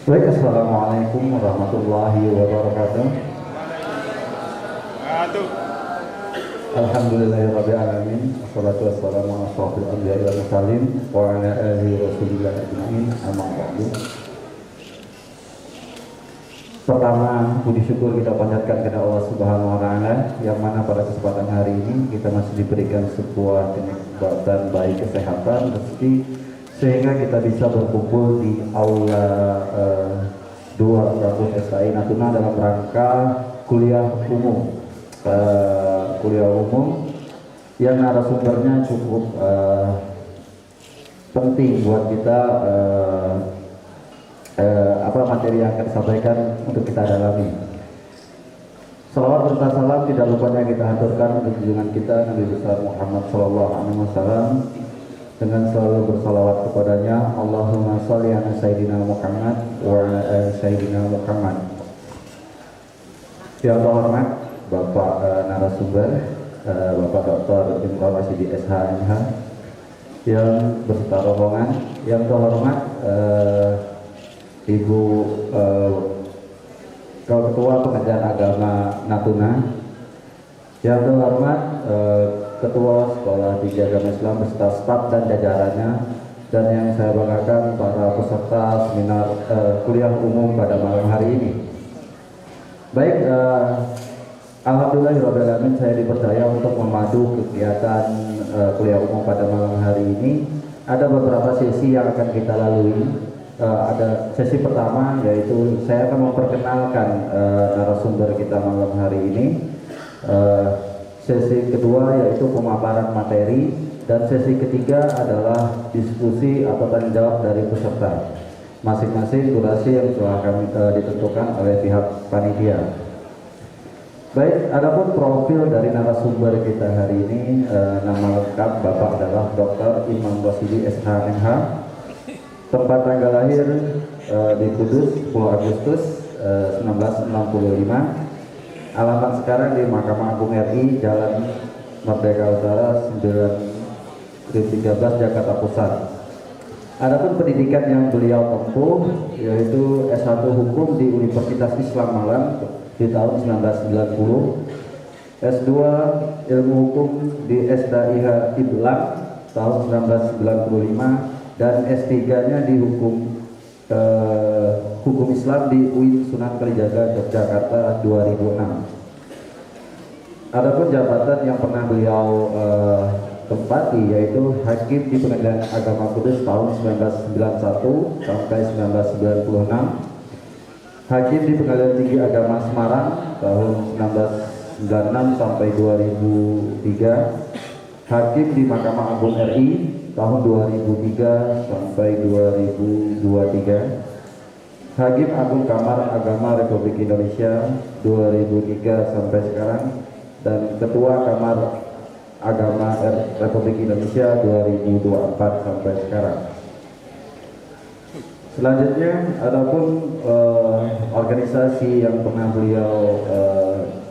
Baik, assalamualaikum warahmatullahi wabarakatuh. Alhamdulillahirabbil alamin. Wassalatu wassalamu ala asyrofil anbiya'i wal mursalin wa ala alihi wasallam ajma'in. Amma ba'du. Pertama, puji syukur kita panjatkan kepada Allah Subhanahu wa taala yang mana pada kesempatan hari ini kita masih diberikan sebuah kenikmatan baik kesehatan, rezeki, sehingga kita bisa berkumpul di aula 200 STI Natuna dalam rangka kuliah umum yang narasumbernya cukup penting buat kita, apa materi yang akan disampaikan untuk kita dalami. Salawat serta salam tidak lupanya kita haturkan untuk junjungan kita Nabi besar Muhammad sallallahu alaihi wasallam dengan selalu bersalawat kepadanya. Allahumma shalli ala sayyidina Muhammad wa ala ali sayyidina Muhammad. Yang terhormat Bapak narasumber, Bapak Dr. Imran Rasyidi SHMH yang berserta rombongan, yang terhormat Ibu Ketua Pengajian Agama Natuna, yang terhormat Ketua Sekolah Tinggi Agama Islam beserta staf dan jajarannya, dan yang saya banggakan para peserta seminar kuliah umum pada malam hari ini. Baik, alhamdulillahirobbilalamin, saya dipercaya untuk memadu kegiatan kuliah umum pada malam hari ini. Ada beberapa sesi yang akan kita lalui. Ada sesi pertama, yaitu saya akan memperkenalkan narasumber kita malam hari ini. Sesi kedua yaitu pemaparan materi, dan sesi ketiga adalah diskusi atau tanya jawab dari peserta. Masing-masing durasi yang telah kami ditentukan oleh pihak panitia. Baik, adapun profil dari narasumber kita hari ini, nama lengkap Bapak adalah Dr. Imran Rasyidi SHMH. Tempat tanggal lahir di Kudus 10 Agustus 1965. Alamat sekarang di Mahkamah Agung RI, Jalan Merdeka Utara 9-13 Jakarta Pusat. Adapun pendidikan yang beliau tempuh yaitu S1 Hukum di Universitas Islam Malang di tahun 1990, S2 Ilmu Hukum di SDIH Iblang tahun 1995, dan S3-nya di Hukum Islam di UIN Sunan Kalijaga Yogyakarta 2006. Adapun jabatan yang pernah beliau tempati yaitu Hakim di Pengadilan Agama Kudus tahun 1991 sampai 1996, Hakim di Pengadilan Tinggi Agama Semarang tahun 1996 sampai 2003, Hakim di Mahkamah Agung RI tahun 2003 sampai 2023, Hakim Agung Kamar Agama Republik Indonesia 2003 sampai sekarang, dan Ketua Kamar Agama Republik Indonesia 2024 sampai sekarang. Selanjutnya, adapun organisasi yang pernah beliau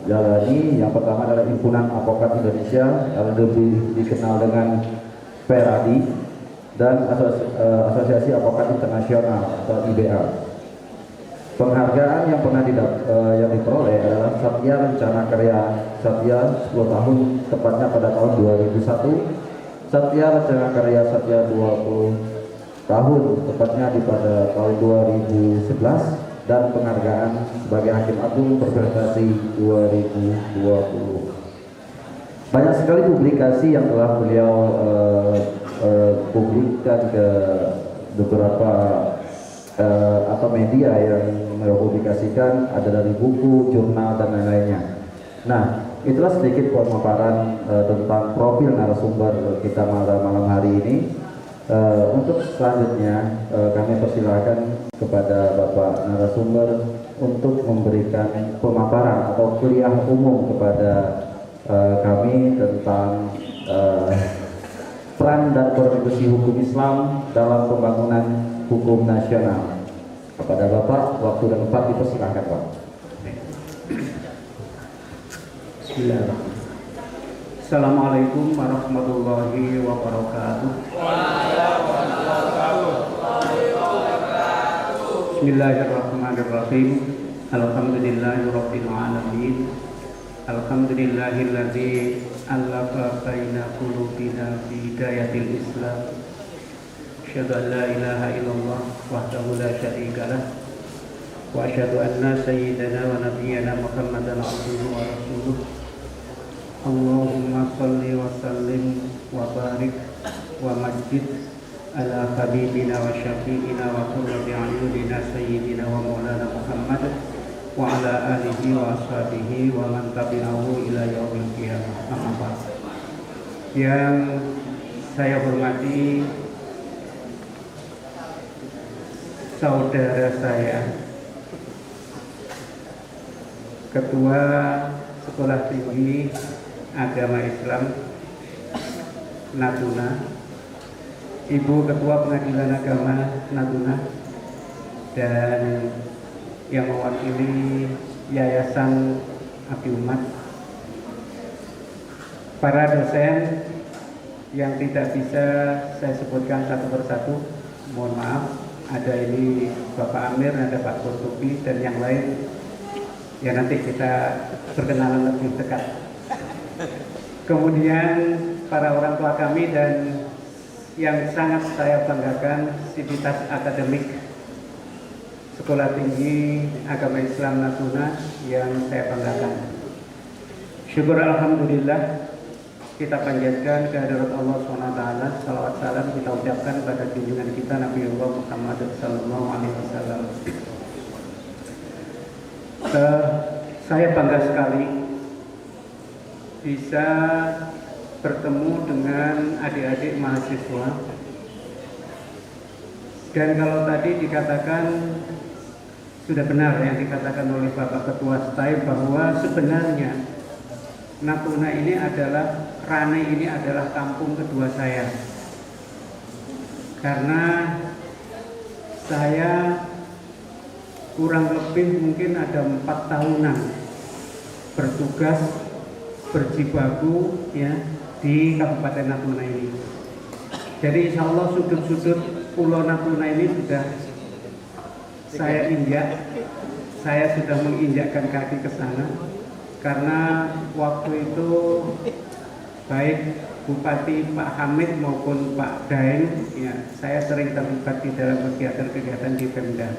jalani, yang pertama adalah Himpunan Advokat Indonesia, yang lebih dikenal dengan PERADI, dan Asosiasi Advokat Internasional atau IBA. Penghargaan yang pernah yang diperoleh adalah Satya Rencana Karya Satya 10 tahun, tepatnya pada tahun 2001, Satya Rencana Karya Satya 20 tahun, tepatnya pada tahun 2011, dan penghargaan sebagai Hakim Agung Berprestasi 2020. Banyak sekali publikasi yang telah beliau publikkan ke beberapa atau media yang mempublikasikan, ada dari buku, jurnal, dan lain-lainnya. Nah, itulah sedikit pemaparan tentang profil narasumber kita malam hari ini. Untuk selanjutnya kami persilakan kepada Bapak narasumber untuk memberikan pemaparan atau kuliah umum kepada kami tentang peran dan kontribusi hukum Islam dalam pembangunan hukum nasional. Kepada Bapak, waktu dan tempat dipersilakan, Pak. Bismillahirrahmanirrahim. Assalamualaikum warahmatullahi wabarakatuh. Bismillahirrahmanirrahim. Alhamdulillahirabbil alamin. Alhamdulillahilladzi alafa baina qulubina fi hidayatil Islam. Asyhadu an la ilaha illallah wahdahu la syarika lah. Wa asyhadu anna sayyidana wa nabiyyana Muhammadan abduhu wa rasuluh. Allahumma shalli wa sallim wa barik wa majid ala habibina wa syafi'ina wa qurrati a'yunina sayyidina wa maulana Muhammad wa ala alihi wa ashabihi wa man tabi'ahu ila yaumil qiyamah. Amma ba'd. Yang saya hormati saudara saya, Ketua Sekolah Tinggi Agama Islam Natuna, Ibu Ketua Pengadilan Agama Natuna, dan yang mewakili Yayasan Abdi Umat, para dosen yang tidak bisa saya sebutkan satu persatu, mohon maaf. Ada ini Bapak Amir, ada Pak Kurtubi, dan yang lain ya nanti kita berkenalan lebih dekat. Kemudian para orang tua kami dan yang sangat saya banggakan, sivitas akademik Sekolah Tinggi Agama Islam Natuna yang saya banggakan. Syukur alhamdulillah, kita panjatkan kehadirat Allah SWT. Salawat salam kita ucapkan pada junjungan kita Nabiullah Muhammad sallallahu alaihi wasallam. Saya bangga sekali bisa bertemu dengan adik-adik mahasiswa. Dan kalau tadi dikatakan, sudah benar yang dikatakan oleh Bapak Ketua STAI bahwa sebenarnya Natuna ini adalah, Rane ini adalah kampung kedua saya. Karena saya kurang lebih mungkin ada 4 tahunan bertugas berjibaku ya di Kabupaten Natuna ini. Jadi insya Allah sudut-sudut Pulau Natuna ini sudah saya injak, saya sudah menginjakkan kaki ke sana. Karena waktu itu baik Bupati Pak Hamid maupun Pak Daeng, ya, saya sering terlibat di dalam kegiatan-kegiatan di Pemda.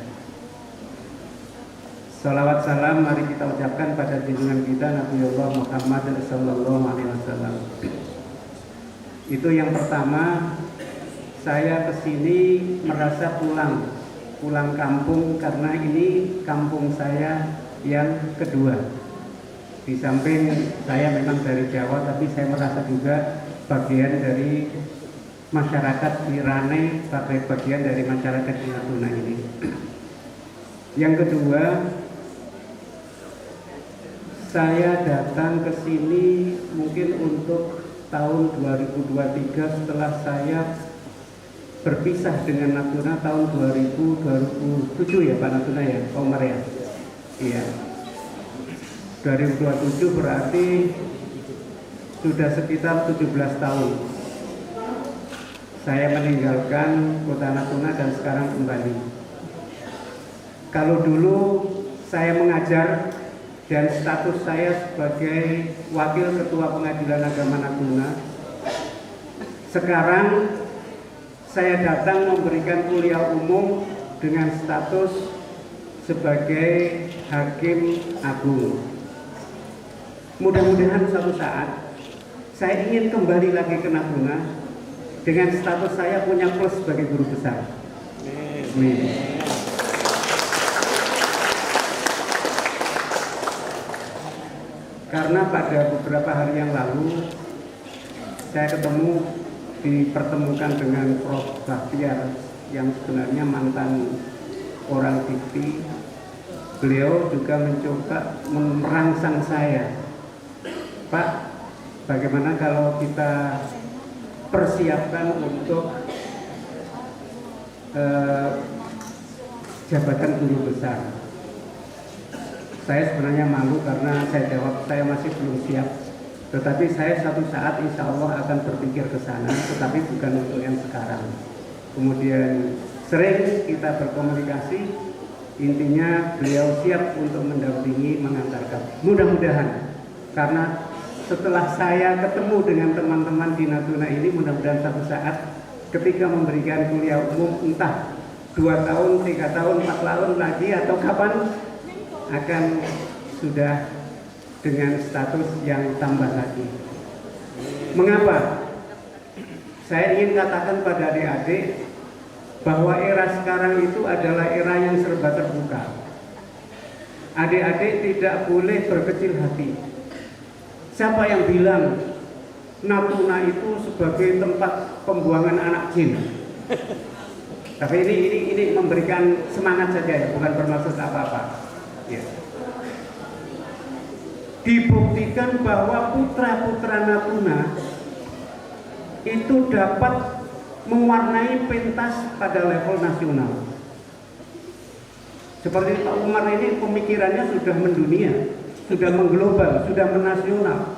Salawat salam mari kita ucapkan pada junjungan kita Nabiullah Muhammad sallallahu alaihi wasallam. Itu yang pertama. Saya kesini merasa pulang kampung karena ini kampung saya yang kedua. Di samping saya memang dari Jawa, tapi saya merasa juga bagian dari masyarakat di Rane, sebagai bagian dari masyarakat di Natuna ini. Yang kedua, saya datang ke sini mungkin untuk tahun 2023 setelah saya berpisah dengan Natuna tahun 2007 ya Pak Natuna ya, Pak Umar ya. Iya. 2027 berarti sudah sekitar 17 tahun saya meninggalkan kota Natuna dan sekarang kembali. Kalau dulu saya mengajar dan status saya sebagai Wakil Ketua Pengadilan Agama Natuna, sekarang saya datang memberikan kuliah umum dengan status sebagai Hakim Agung. Mudah-mudahan suatu saat saya ingin kembali lagi ke Natuna dengan status saya punya plus sebagai guru besar. Amin. Karena pada beberapa hari yang lalu saya dipertemukan dengan Prof. Bahtiar yang sebenarnya mantan orang TV. Beliau juga mencoba merangsang saya, Pak, bagaimana kalau kita persiapkan untuk jabatan guru besar. Saya sebenarnya malu karena saya jawab saya masih belum siap. Tetapi saya satu saat insya Allah akan berpikir ke sana, tetapi bukan untuk yang sekarang. Kemudian sering kita berkomunikasi Intinya beliau siap untuk mendampingi, mengantarkan. Mudah-mudahan, karena setelah saya ketemu dengan teman-teman di Natuna ini, mudah-mudahan satu saat ketika memberikan kuliah umum, entah 2 tahun, 3 tahun, 4 tahun lagi atau kapan, akan sudah dengan status yang tambah lagi. Mengapa? Saya ingin katakan pada adik-adik bahwa era sekarang itu adalah era yang serba terbuka. Adik-adik tidak boleh berkecil hati. Siapa yang bilang Natuna itu sebagai tempat pembuangan anak jin? Tapi ini memberikan semangat saja ya, bukan bermaksud apa-apa. Ya. Dibuktikan bahwa putra-putra Natuna itu dapat mewarnai pentas pada level nasional. Seperti Pak Umar ini pemikirannya sudah mendunia, sudah mengglobal, sudah menasional.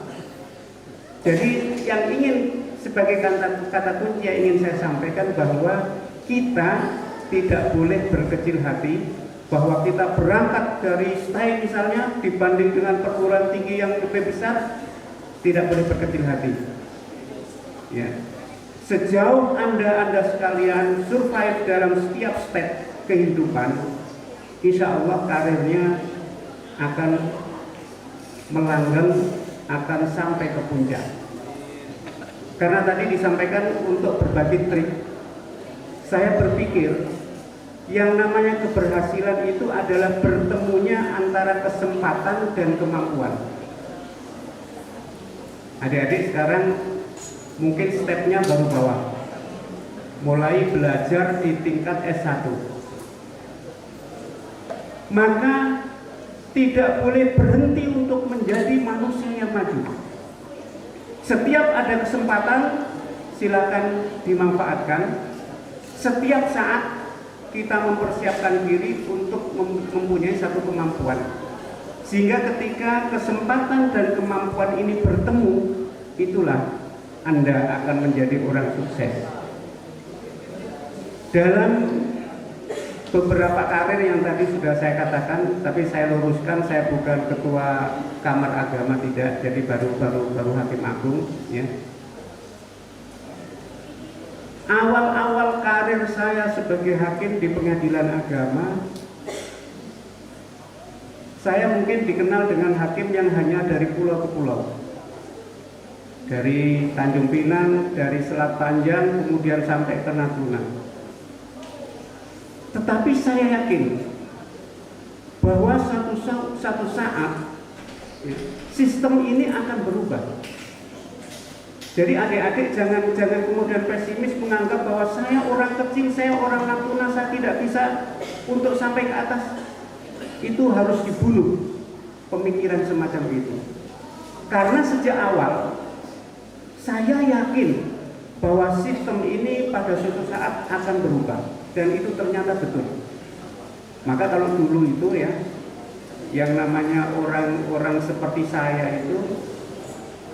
Jadi yang ingin sebagai kata kunci yang ingin saya sampaikan bahwa kita tidak boleh berkecil hati, bahwa kita berangkat dari STAI misalnya dibanding dengan perguruan tinggi yang lebih besar, tidak boleh berkecil hati. Ya. Sejauh Anda sekalian survive dalam setiap step kehidupan, insya Allah karirnya akan melanggeng, akan sampai ke puncak. Karena tadi disampaikan untuk berbagi trik, saya berpikir yang namanya keberhasilan itu adalah bertemunya antara kesempatan dan kemampuan. Adik-adik sekarang mungkin stepnya baru bawah, mulai belajar di tingkat S1. Maka tidak boleh berhenti untuk menjadi manusia yang maju. Setiap ada kesempatan, silakan dimanfaatkan. Setiap saat kita mempersiapkan diri untuk mempunyai satu kemampuan, sehingga ketika kesempatan dan kemampuan ini bertemu, itulah Anda akan menjadi orang sukses. Dalam beberapa karir yang tadi sudah saya katakan, tapi saya luruskan, saya bukan ketua Kamar Agama, tidak, jadi baru Hakim Agung ya. Awal-awal karir saya sebagai hakim di pengadilan agama, saya mungkin dikenal dengan hakim yang hanya dari pulau ke pulau, dari Tanjung Pinang, dari Selat Panjang, kemudian sampai ke Natuna. Tetapi saya yakin bahwa satu saat sistem ini akan berubah. Jadi adik-adik jangan kemudian pesimis menganggap bahwa saya orang kecil, saya orang Natuna, saya tidak bisa untuk sampai ke atas. Itu harus dibunuh pemikiran semacam itu. Karena sejak awal saya yakin bahwa sistem ini pada suatu saat akan berubah, dan itu ternyata betul. Maka kalau dulu itu ya, yang namanya orang-orang seperti saya itu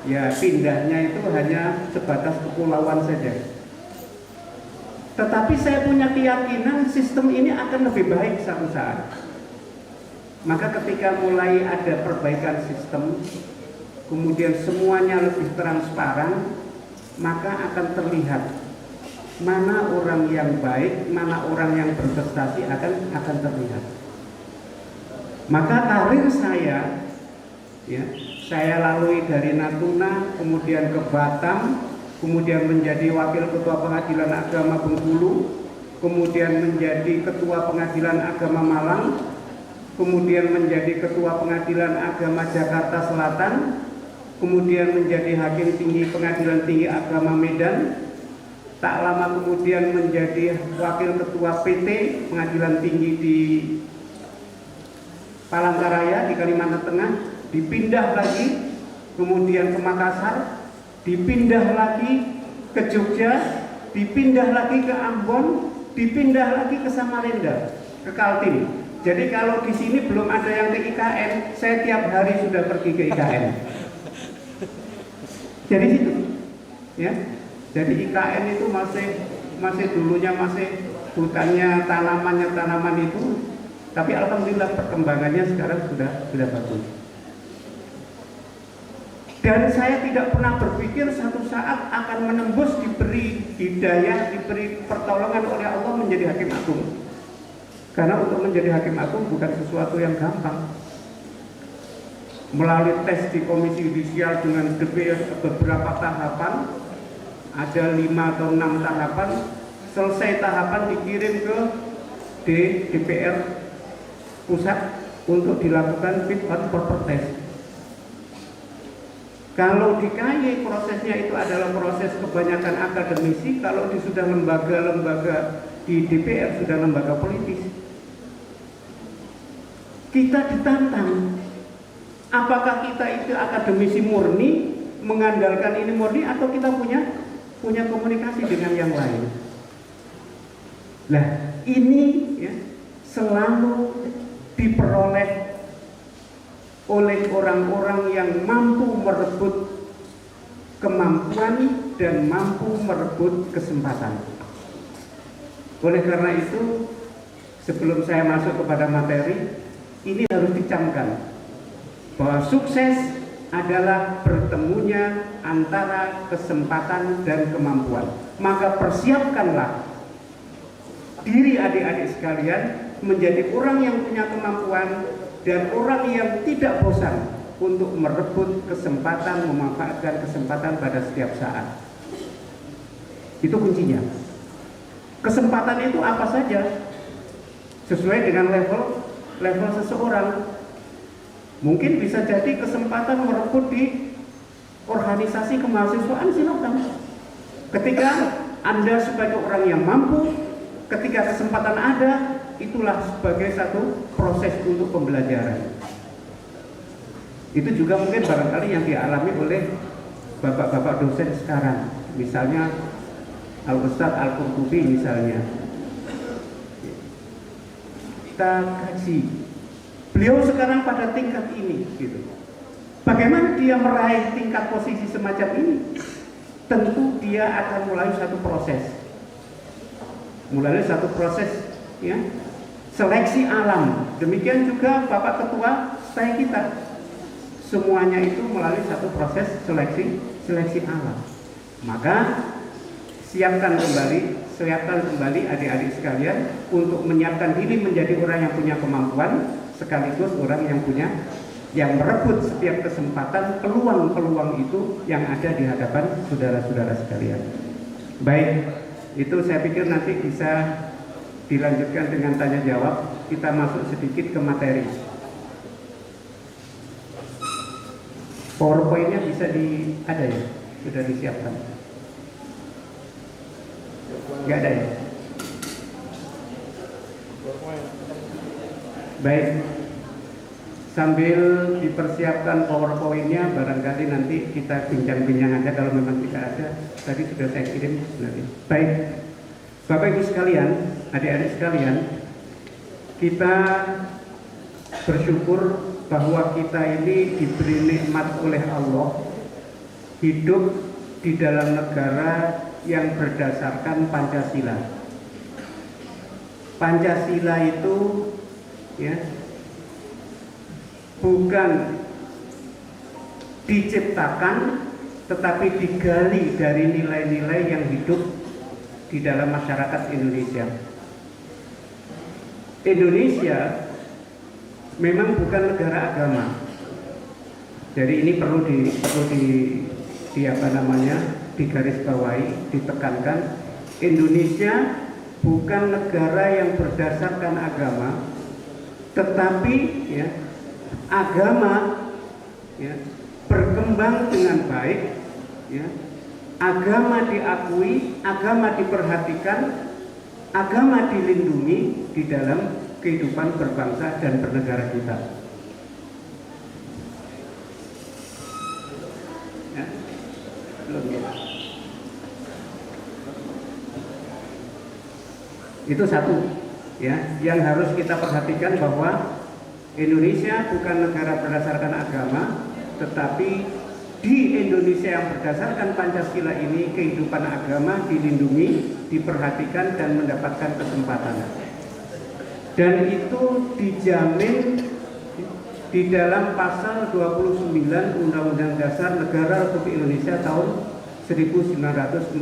ya pindahnya itu hanya sebatas kepulauan saja. Tetapi saya punya keyakinan sistem ini akan lebih baik suatu saat. Maka ketika mulai ada perbaikan sistem, kemudian semuanya lebih transparan, maka akan terlihat mana orang yang baik, mana orang yang berprestasi akan terlihat. Maka karir saya ya, saya lalui dari Natuna, kemudian ke Batam, kemudian menjadi Wakil Ketua Pengadilan Agama Bengkulu, kemudian menjadi Ketua Pengadilan Agama Malang, kemudian menjadi Ketua Pengadilan Agama Jakarta Selatan, kemudian menjadi Hakim Tinggi Pengadilan Tinggi Agama Medan, tak lama kemudian menjadi Wakil Ketua PT Pengadilan Tinggi di Palangkaraya di Kalimantan Tengah, dipindah lagi kemudian ke Makassar, dipindah lagi ke Jogja, dipindah lagi ke Ambon, dipindah lagi ke Samarinda, ke Kaltim. Jadi kalau di sini belum ada yang ke IKN, saya tiap hari sudah pergi ke IKN. Jadi itu ya. Jadi IKN itu masih dulunya masih hutannya tanaman itu Tapi alhamdulillah perkembangannya sekarang sudah bagus. Dan saya tidak pernah berpikir satu saat akan menembus, diberi hidayah, diberi pertolongan oleh Allah menjadi hakim agung. Karena untuk menjadi hakim agung bukan sesuatu yang gampang. Melalui tes di Komisi Yudisial dengan beberapa tahapan, ada 5 atau 6 tahapan, selesai tahapan dikirim ke DPR pusat untuk dilakukan fit and proper test. Kalau di KY prosesnya itu adalah proses kebanyakan akademisi, kalau di sudah lembaga-lembaga di DPR sudah lembaga politis. Kita ditantang, apakah kita itu akademisi murni, mengandalkan ini murni, atau kita punya komunikasi dengan yang lain. Nah, ini ya, selalu diperoleh oleh orang-orang yang mampu merebut kemampuan dan mampu merebut kesempatan. Oleh karena itu, sebelum saya masuk kepada materi, ini harus dicamkan bahwa sukses adalah bertemunya antara kesempatan dan kemampuan. Maka persiapkanlah diri adik-adik sekalian menjadi orang yang punya kemampuan dan orang yang tidak bosan untuk merebut kesempatan, memanfaatkan kesempatan pada setiap saat. Itu kuncinya. Kesempatan itu apa saja, sesuai dengan level seseorang. Mungkin bisa jadi kesempatan merebut di organisasi kemahasiswaan, silakan. Ketika Anda sebagai orang yang mampu, ketika kesempatan ada, itulah sebagai satu proses untuk pembelajaran. Itu juga mungkin barangkali yang dialami oleh bapak-bapak dosen sekarang, misalnya Al-Ustadz Al-Qurtubi misalnya. Kita kaji, beliau sekarang pada tingkat ini, gitu. Bagaimana dia meraih tingkat posisi semacam ini? Tentu dia akan mulai satu proses, ya, seleksi alam. Demikian juga Bapak Ketua saya kita, semuanya itu melalui satu proses seleksi alam. Maka siapkan kembali adik-adik sekalian untuk menyiapkan diri menjadi orang yang punya kemampuan, sekaligus orang yang merebut setiap kesempatan, peluang-peluang itu yang ada di hadapan saudara-saudara sekalian. Baik, itu saya pikir nanti bisa dilanjutkan dengan tanya jawab. Kita masuk sedikit ke materi. PowerPoint-nya bisa ada ya? Sudah disiapkan? Nggak ada ya? Baik, sambil dipersiapkan PowerPoint-nya, barangkali nanti kita bincang-bincang aja kalau memang tidak ada. Tadi sudah saya kirim sebenarnya. Baik, Bapak Ibu sekalian, adik-adik sekalian, kita bersyukur bahwa kita ini diberi nikmat oleh Allah hidup di dalam negara yang berdasarkan Pancasila. Pancasila itu ya bukan diciptakan, tetapi digali dari nilai-nilai yang hidup di dalam masyarakat Indonesia. Indonesia memang bukan negara agama. Jadi ini perlu digarisbawahi, ditekankan. Indonesia bukan negara yang berdasarkan agama, tetapi ya, agama ya, berkembang dengan baik, ya, agama diakui, agama diperhatikan, agama dilindungi di dalam kehidupan berbangsa dan bernegara kita. Ya. Itu satu, ya, yang harus kita perhatikan bahwa Indonesia bukan negara berdasarkan agama, tetapi di Indonesia yang berdasarkan Pancasila ini kehidupan agama dilindungi, diperhatikan dan mendapatkan kesempatan. dan itu dijamin di dalam pasal 29 Undang-Undang Dasar Negara Republik Indonesia tahun 1945.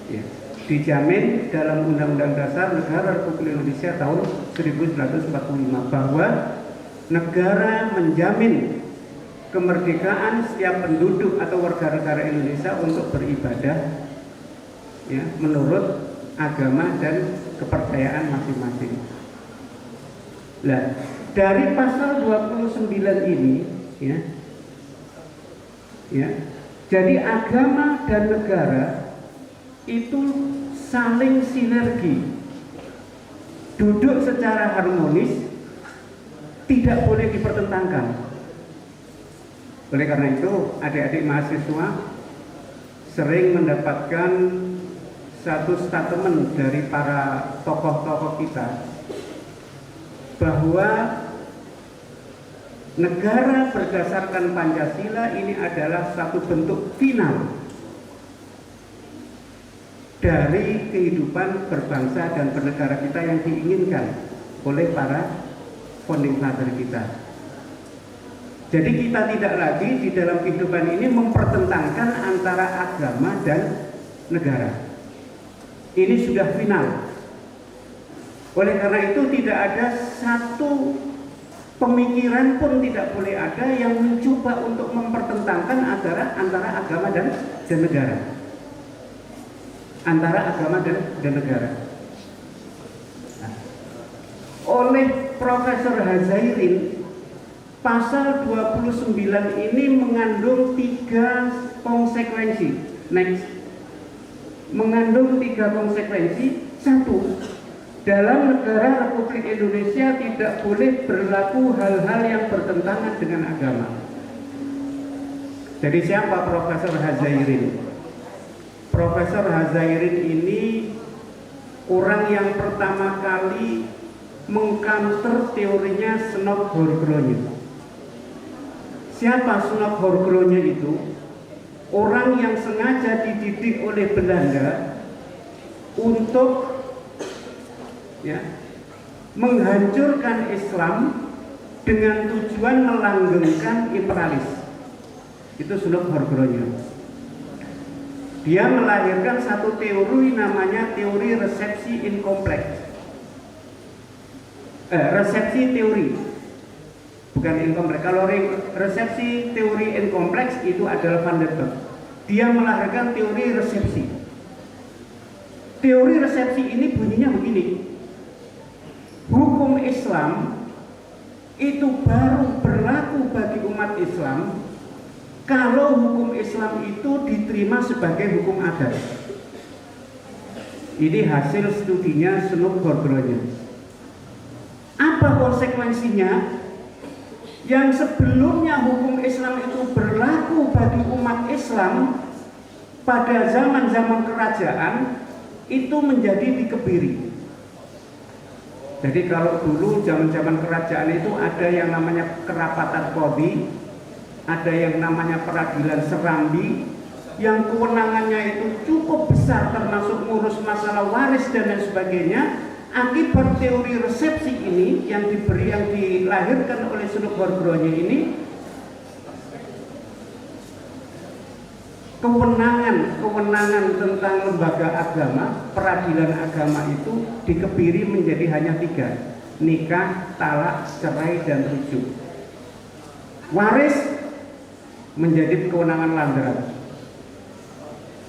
Ya, dijamin dalam Undang-Undang Dasar Negara Republik Indonesia tahun 1945 bahwa negara menjamin kemerdekaan setiap penduduk atau warga negara Indonesia untuk beribadah, ya, menurut agama dan kepercayaan masing-masing. Nah, dari pasal 29 ini, ya, jadi agama dan negara itu saling sinergi, duduk secara harmonis, tidak boleh dipertentangkan. Oleh karena itu, adik-adik mahasiswa sering mendapatkan satu statement dari para tokoh-tokoh kita bahwa negara berdasarkan Pancasila ini adalah satu bentuk final dari kehidupan berbangsa dan bernegara kita yang diinginkan oleh para founding father kita. Jadi kita tidak lagi di dalam kehidupan ini mempertentangkan antara agama dan negara. Ini sudah final. Oleh karena itu tidak ada satu pemikiran pun tidak boleh ada yang mencoba untuk mempertentangkan antara agama dan negara. Antara agama dan negara. Nah, oleh Profesor Hazairin, pasal 29 ini mengandung 3 konsekuensi. Next. Mengandung 3 konsekuensi. 1. Dalam negara Republik Indonesia tidak boleh berlaku hal-hal yang bertentangan dengan agama. Jadi siapa Profesor Hazairin? Profesor Hazairin ini orang yang pertama kali mengcounter teorinya Snok Horgronya. Siapa Snok Horgronya itu? Orang yang sengaja dididik oleh Belanda untuk, ya, menghancurkan Islam dengan tujuan melanggengkan imperialis. Itu Snok Horgronya. Dia melahirkan satu teori namanya teori resepsi inkompleks. Resepsi teori, bukan inkompleks. Kalau resepsi teori inkompleks itu adalah Van der Burg. Dia melahirkan teori resepsi. Teori resepsi ini bunyinya begini: hukum Islam itu baru berlaku bagi umat Islam kalau hukum Islam itu diterima sebagai hukum adat. Ini hasil studinya Snok Horgronya. Apa konsekuensinya? Yang sebelumnya hukum Islam itu berlaku bagi umat Islam pada zaman-zaman kerajaan itu menjadi dikebiri. Jadi kalau dulu zaman-zaman kerajaan itu ada yang namanya kerapatan qadhi, ada yang namanya peradilan serambi, yang kewenangannya itu cukup besar termasuk ngurus masalah waris dan lain sebagainya. Akibat teori resepsi ini yang dilahirkan oleh Snok Horgronya ini, kewenangan tentang lembaga agama, peradilan agama itu dikebiri menjadi hanya 3: nikah, talak, cerai, dan rujuk. Waris menjadi kewenangan landaran.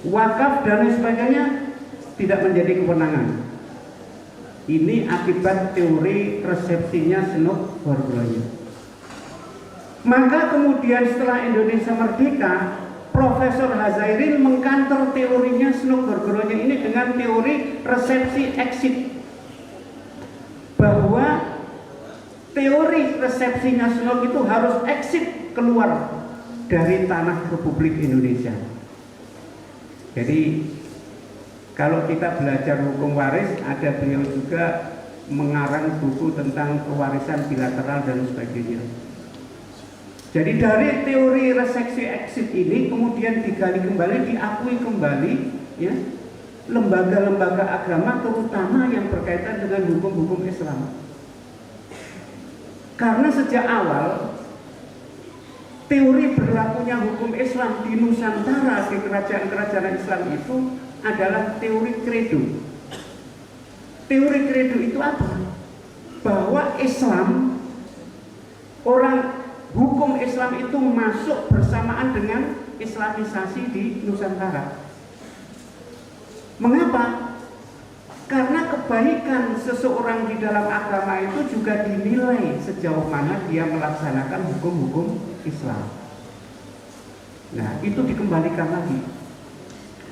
Wakaf dan lain sebagainya tidak menjadi kewenangan. Ini akibat teori resepsinya Snok Horgronya. Maka kemudian setelah Indonesia merdeka, Profesor Hazairin mengkantor teorinya Snok Horgronya ini dengan teori resepsi exit, bahwa teori resepsinya Snok itu harus exit, keluar dari tanah Republik Indonesia. Jadi kalau kita belajar hukum waris, ada beliau juga mengarang buku tentang pewarisan bilateral dan sebagainya. Jadi dari teori resepsi exit ini kemudian digali kembali, diakui kembali, ya, lembaga-lembaga agama, terutama yang berkaitan dengan hukum-hukum Islam. Karena sejak awal teori berlakunya hukum Islam di Nusantara, di kerajaan-kerajaan Islam itu adalah teori kredo. Teori kredo itu apa? Bahwa Islam, hukum Islam itu masuk bersamaan dengan Islamisasi di Nusantara. Mengapa? Karena kebaikan seseorang di dalam agama itu juga dinilai sejauh mana dia melaksanakan hukum-hukum Islam. Nah, itu dikembalikan lagi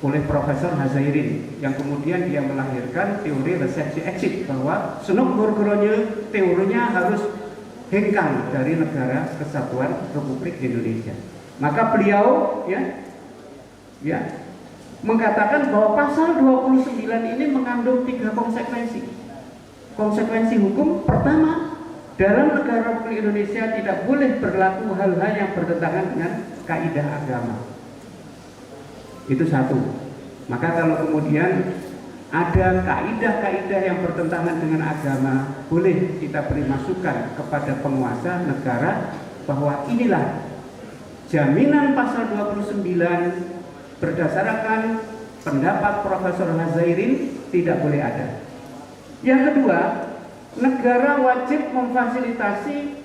oleh Profesor Hazairin, yang kemudian dia melahirkan teori resepsi exit, bahwa senuk gor-goronye teorinya harus hengkang dari Negara Kesatuan Republik Indonesia. Maka beliau mengatakan bahwa pasal 29 ini mengandung 3 konsekuensi. Konsekuensi hukum pertama, dalam negara Republik Indonesia tidak boleh berlaku hal-hal yang bertentangan dengan kaidah agama. Itu satu. Maka kalau kemudian ada kaidah-kaidah yang bertentangan dengan agama, boleh kita beri masukan kepada penguasa negara bahwa inilah jaminan pasal 29 berdasarkan pendapat Profesor Hazairin tidak boleh ada. Yang kedua, negara wajib memfasilitasi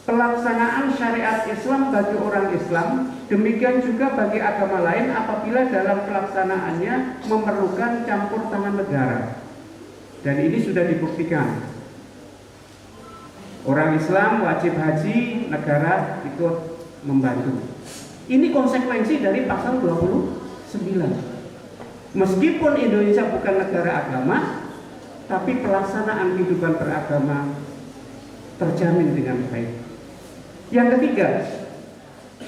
pelaksanaan syariat Islam bagi orang Islam, demikian juga bagi agama lain apabila dalam pelaksanaannya memerlukan campur tangan negara. Dan ini sudah dibuktikan. Orang Islam wajib haji, negara ikut membantu. Ini konsekuensi dari pasal 29. Meskipun Indonesia bukan negara agama, tapi pelaksanaan kehidupan beragama terjamin dengan baik. Yang ketiga,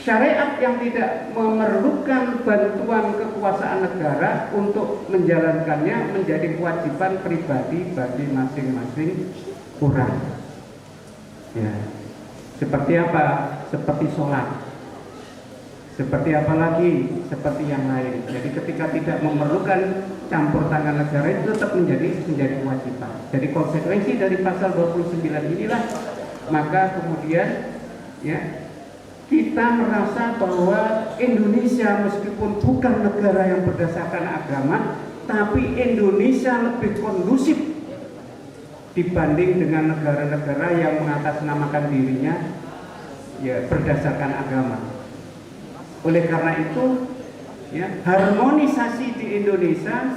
syariat yang tidak memerlukan bantuan kekuasaan negara untuk menjalankannya menjadi kewajiban pribadi bagi masing-masing orang. Ya. Seperti apa? Seperti sholat. Seperti apa lagi? Seperti yang lain. Jadi ketika tidak memerlukan campur tangan negara itu tetap menjadi kewajiban. Jadi konsekuensi dari pasal 29 inilah, maka kemudian kita merasa bahwa Indonesia meskipun bukan negara yang berdasarkan agama, tapi Indonesia lebih kondusif dibanding dengan negara-negara yang mengatasnamakan dirinya berdasarkan agama. Oleh karena itu, harmonisasi di Indonesia,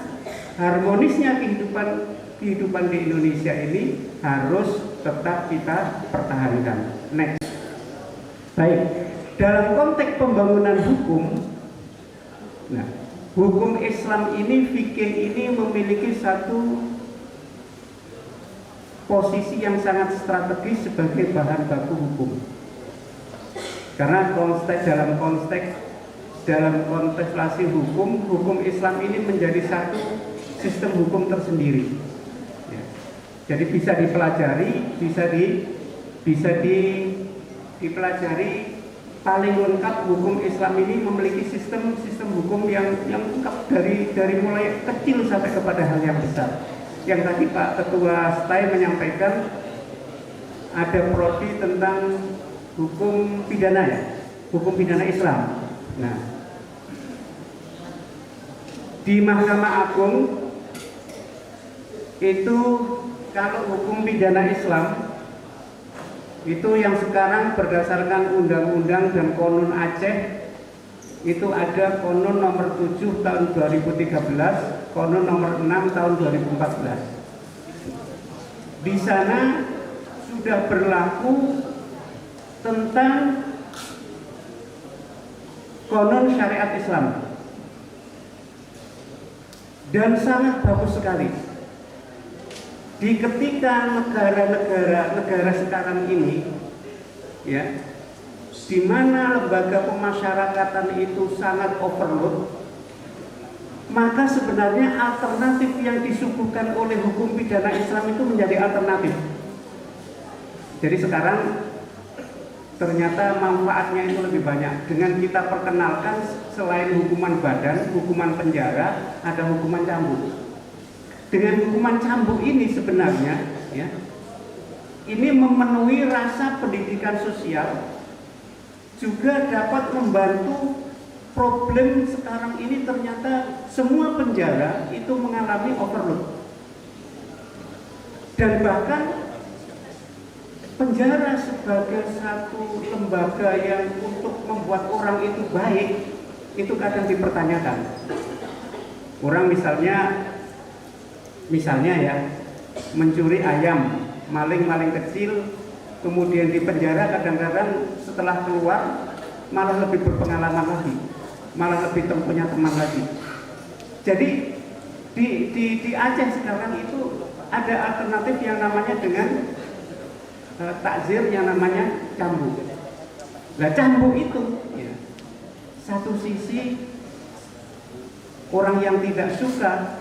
harmonisnya kehidupan di Indonesia ini harus tetap kita pertahankan. Next. Baik, dalam konteks pembangunan hukum, hukum Islam ini, fikih ini memiliki satu posisi yang sangat strategis sebagai bahan baku hukum. Karena dalam kontemplasi hukum Islam ini menjadi satu sistem hukum tersendiri. Jadi bisa dipelajari, bisa dipelajari paling lengkap. Hukum Islam ini memiliki sistem hukum yang lengkap dari mulai kecil sampai kepada hal yang besar. Yang tadi Pak Ketua STAI menyampaikan ada prodi tentang hukum pidana hukum pidana Islam. Nah, di Mahkamah Agung itu kalau hukum pidana Islam itu yang sekarang berdasarkan undang-undang dan Konun Aceh itu ada Konun nomor 7 tahun 2013, Konun nomor 6 tahun 2014. Di sana sudah berlaku tentang konon syariat Islam dan sangat bagus sekali. Di ketika negara sekarang ini, di mana lembaga pemasyarakatan itu sangat overload, maka sebenarnya alternatif yang disuguhkan oleh hukum pidana Islam itu menjadi alternatif. Jadi sekarang ternyata manfaatnya itu lebih banyak. Dengan kita perkenalkan selain hukuman badan, hukuman penjara, ada hukuman cambuk. Dengan hukuman cambuk ini sebenarnya, ya, ini memenuhi rasa pendidikan sosial, juga dapat membantu problem sekarang ini. Ternyata semua penjara itu mengalami overload, dan bahkan penjara sebagai satu lembaga yang untuk membuat orang itu baik, itu kadang dipertanyakan. Orang misalnya ya, mencuri ayam, maling kecil, kemudian di penjara, kadang-kadang setelah keluar malah lebih berpengalaman lagi, malah lebih punya teman lagi. Jadi di Aceh sekarang itu ada alternatif yang namanya dengan takzir, yang namanya cambuk. Nah, cambuk itu, ya, satu sisi orang yang tidak suka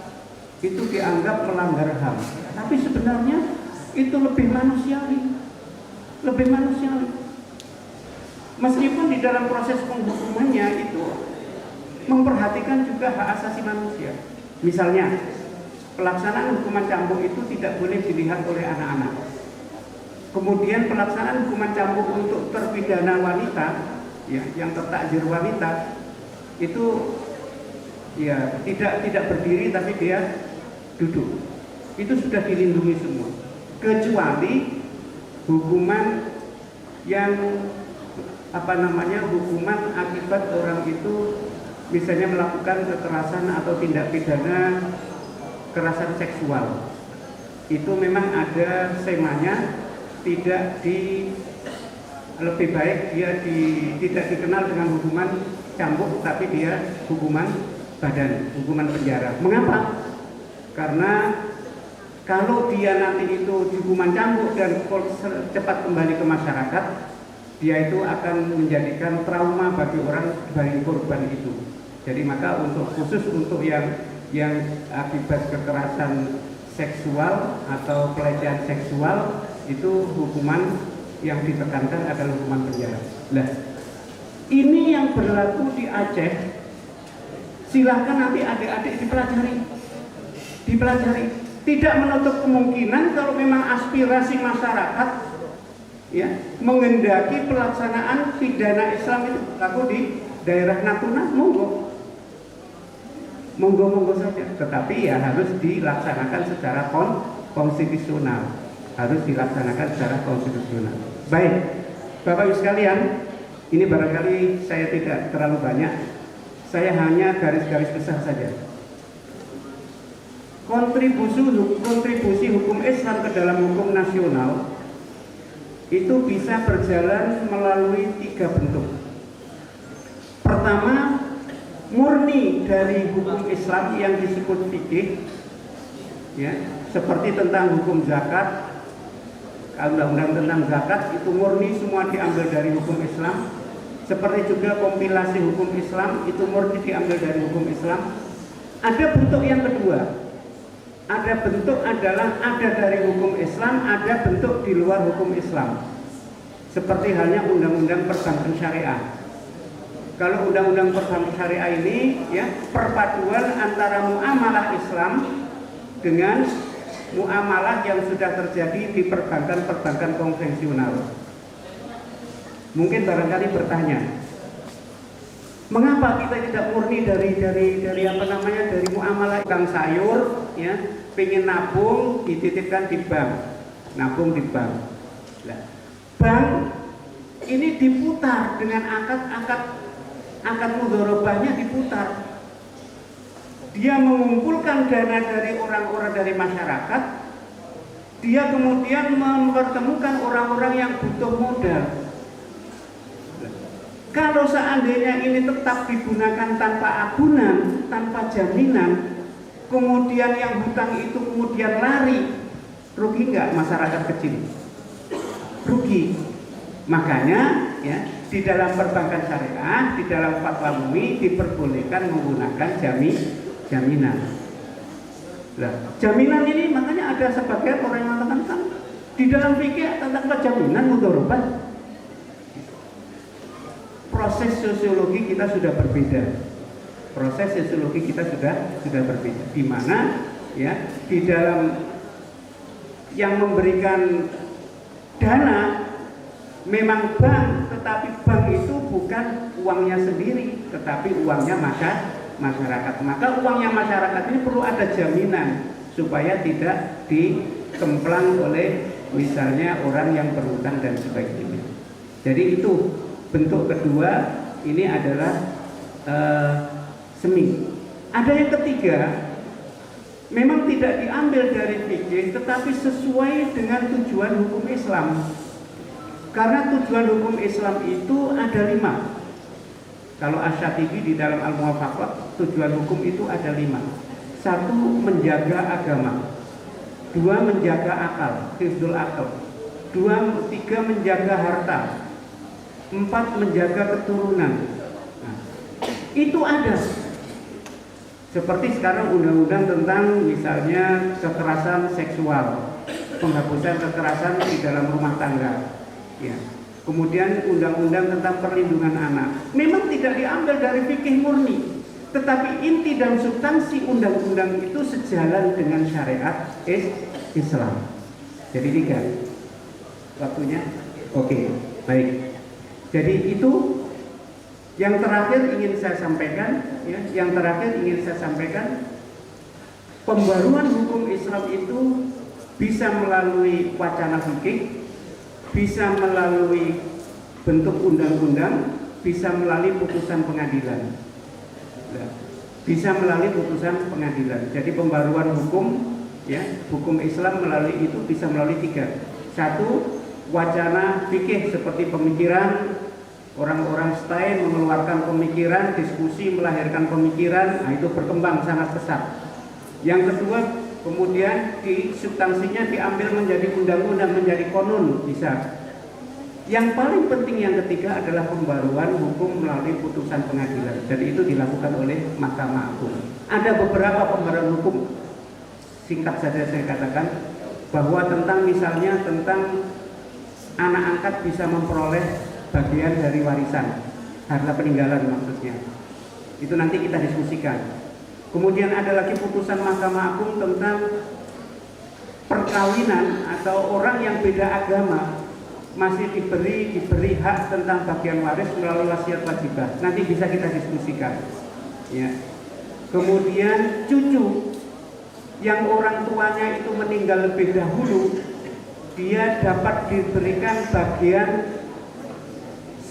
itu dianggap melanggar HAM, tapi sebenarnya itu lebih manusiawi, meskipun di dalam proses penghukumannya itu memperhatikan juga hak asasi manusia. Misalnya, pelaksanaan hukuman cambuk itu tidak boleh dilihat oleh anak-anak. Kemudian pelaksanaan hukuman cambuk untuk terpidana wanita, ya, yang tertakzir wanita, itu ya tidak berdiri tapi dia duduk. Itu sudah dilindungi semua, kecuali hukuman yang hukuman akibat orang itu misalnya melakukan kekerasan atau tindak pidana kekerasan seksual. Itu memang ada semanya, lebih baik dia tidak dikenal dengan hukuman cambuk, tapi dia hukuman badan, hukuman penjara. Mengapa? Karena kalau dia nanti itu hukuman cambuk dan cepat kembali ke masyarakat, dia itu akan menjadikan trauma bagi korban itu. Jadi maka khusus untuk yang akibat kekerasan seksual atau pelecehan seksual, itu hukuman yang ditekankan adalah hukuman penjara. Nah, ini yang berlaku di Aceh. Silahkan nanti adik-adik dipelajari. Tidak menutup kemungkinan kalau memang aspirasi masyarakat, ya, mengendaki pelaksanaan pidana Islam itu berlaku di daerah Natuna, monggo saja. Tetapi ya harus dilaksanakan secara konstitusional. Baik, Bapak Ibu sekalian, ini barangkali saya tidak terlalu banyak, saya hanya garis-garis besar saja. Kontribusi hukum Islam ke dalam hukum nasional itu bisa berjalan melalui 3 bentuk. Pertama, murni dari hukum Islam yang disebut fikih, ya, seperti tentang hukum zakat. Undang-undang tentang zakat itu murni semua diambil dari hukum Islam. Seperti juga kompilasi hukum Islam itu murni diambil dari hukum Islam. Ada bentuk yang kedua. Ada bentuk adalah ada dari hukum Islam, ada bentuk di luar hukum Islam. Seperti halnya undang-undang perbankan syariah. Kalau undang-undang perbankan syariah ini, ya, perpaduan antara muamalah Islam dengan muamalah yang sudah terjadi di perbankan konvensional. Mungkin barangkali bertanya, mengapa kita tidak murni dari muamalah tukang sayur, ya, pengen nabung dititipkan di bank, nabung di bank. Nah, bank ini diputar dengan akad mudharabahnya diputar. Dia mengumpulkan dana dari orang-orang dari masyarakat, dia kemudian mempertemukan orang-orang yang butuh modal. Kalau seandainya ini tetap digunakan tanpa agunan, tanpa jaminan, kemudian yang hutang itu kemudian lari, rugi nggak masyarakat kecil? Rugi. Makanya, ya, di dalam perbankan syariah, di dalam fatwa MUI diperbolehkan menggunakan jaminan. Nah, jaminan ini makanya ada sebagian orang yang mengatakan di dalam fikih tentang jaminan mudharabah. proses sosiologi kita sudah berbeda. Proses sosiologi kita sudah berbeda. Di mana ya di dalam yang memberikan dana memang bank, tetapi bank itu bukan uangnya sendiri, tetapi uangnya masyarakat. Maka uangnya masyarakat ini perlu ada jaminan supaya tidak dikemplang oleh misalnya orang yang berhutang dan sebagainya. Jadi itu bentuk kedua, ini adalah semi. Ada yang ketiga, memang tidak diambil dari fikih, tetapi sesuai dengan tujuan hukum Islam. Karena tujuan hukum Islam itu ada 5. Kalau Asy-Syatibi di dalam Al-Muwafaqat, tujuan hukum itu ada 5. 1, menjaga agama. 2, menjaga akal, hifdzul akal. 3, menjaga harta. 4, menjaga keturunan. Nah, itu ada. Seperti sekarang undang-undang tentang misalnya kekerasan seksual, penghapusan kekerasan di dalam rumah tangga. Ya. Kemudian undang-undang tentang perlindungan anak. Memang tidak diambil dari fikih murni, tetapi inti dan substansi undang-undang itu sejalan dengan syariat Islam. Jadi 3. Waktunya? Oke, baik. Jadi itu yang terakhir ingin saya sampaikan, ya, pembaruan hukum Islam itu bisa melalui wacana fikih, bisa melalui bentuk undang-undang, bisa melalui putusan pengadilan. Bisa melalui putusan pengadilan. Jadi pembaruan hukum, ya, hukum Islam melalui itu bisa melalui 3. 1, wacana fikih seperti pemikiran. Orang-orang Stein mengeluarkan pemikiran, diskusi melahirkan pemikiran, nah itu berkembang sangat pesat. Yang kedua, kemudian di substansinya diambil menjadi undang-undang, menjadi konun, bisa. Yang paling penting yang ketiga adalah pembaruan hukum melalui putusan pengadilan. Jadi itu dilakukan oleh Mahkamah Agung. Ada beberapa pembaruan hukum, singkat saja saya katakan, bahwa tentang misalnya tentang anak angkat bisa memperoleh bagian dari warisan, harta peninggalan maksudnya. Itu nanti kita diskusikan. Kemudian ada lagi putusan Mahkamah Agung tentang perkawinan atau orang yang beda agama masih diberi hak tentang bagian waris melalui wasiat wajibah. Nanti bisa kita diskusikan. Ya. Kemudian cucu yang orang tuanya itu meninggal lebih dahulu, dia dapat diberikan bagian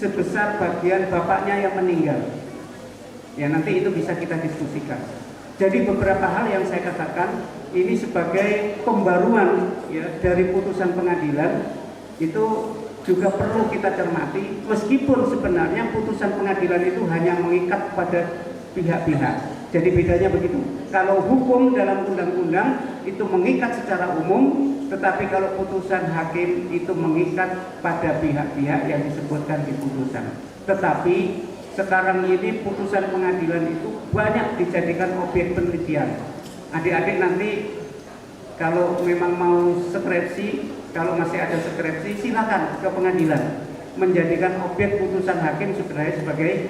sebesar bagian bapaknya yang meninggal. Ya, nanti itu bisa kita diskusikan. Jadi beberapa hal yang saya katakan ini sebagai pembaruan, ya, dari putusan pengadilan itu juga perlu kita cermati, meskipun sebenarnya putusan pengadilan itu hanya mengikat pada pihak-pihak. Jadi bedanya begitu. Kalau hukum dalam undang-undang itu mengikat secara umum, tetapi kalau putusan hakim itu mengikat pada pihak-pihak yang disebutkan di putusan. Tetapi sekarang ini putusan pengadilan itu banyak dijadikan objek penelitian. Adik-adik nanti kalau memang mau skripsi, kalau masih ada skripsi, silakan ke pengadilan, menjadikan objek putusan hakim sebagai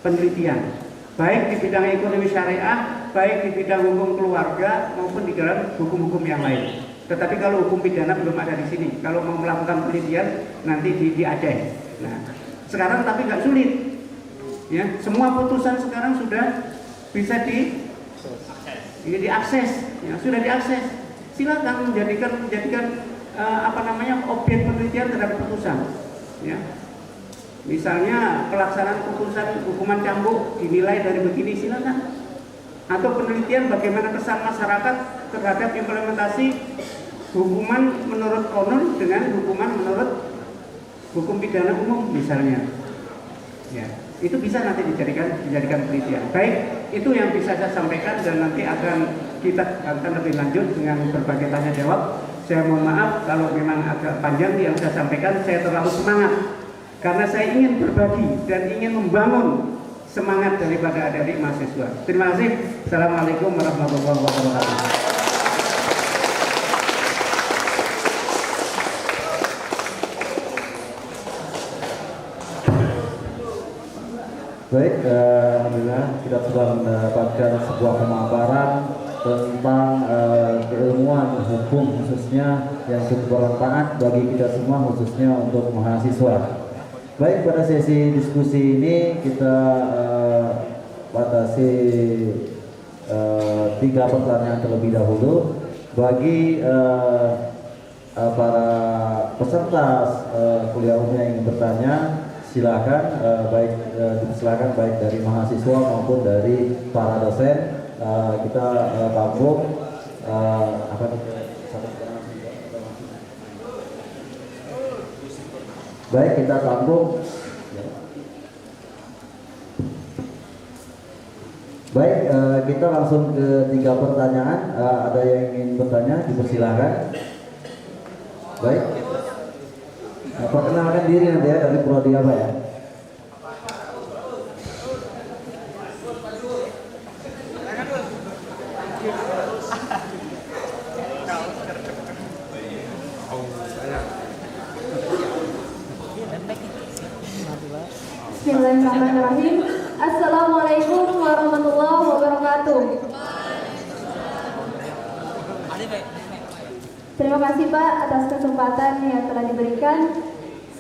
penelitian, baik di bidang ekonomi syariah, baik di bidang hukum keluarga maupun di dalam hukum-hukum yang lain. Tetapi kalau hukum pidana belum ada di sini. Kalau mau melakukan penelitian nanti di Aceh. Nah, sekarang tapi nggak sulit. Ya, semua putusan sekarang sudah bisa diakses. Ya, sudah diakses. Silakan menjadikan objek penelitian terhadap putusan. Ya. Misalnya pelaksanaan putusan hukuman cambuk dinilai dari begini, silakan. Atau penelitian bagaimana kesan masyarakat terhadap implementasi hukuman menurut konon dengan hukuman menurut hukum pidana umum misalnya. Ya, itu bisa nanti dijadikan penelitian. Baik, itu yang bisa saya sampaikan dan nanti kita akan lebih lanjut dengan berbagai tanya jawab. Saya mohon maaf kalau memang agak panjang yang saya sampaikan, saya terlalu semangat karena saya ingin berbagi dan ingin membangun semangat daripada adik-adik mahasiswa. Terima kasih. Assalamualaikum warahmatullahi wabarakatuh. Baik, alhamdulillah kita sudah mendapatkan sebuah pemaparan tentang keilmuan hukum khususnya yang cukup bermanfaat bagi kita semua khususnya untuk mahasiswa. Baik, pada sesi diskusi ini kita batasi 3 pertanyaan terlebih dahulu bagi para peserta kuliah umum yang ingin bertanya. Silakan silakan baik dari mahasiswa maupun dari para dosen. Kita tampung baik kita tampung. Baik, kita langsung ke 3 pertanyaan. Ada yang ingin bertanya, dipersilahkan. Baik. Perkenalkan diri nanti ya, dari prodi apa ya? Bismillahirrahmanirrahim. Assalamualaikum warahmatullahi wabarakatuh. Terima kasih Pak atas kesempatan yang telah diberikan.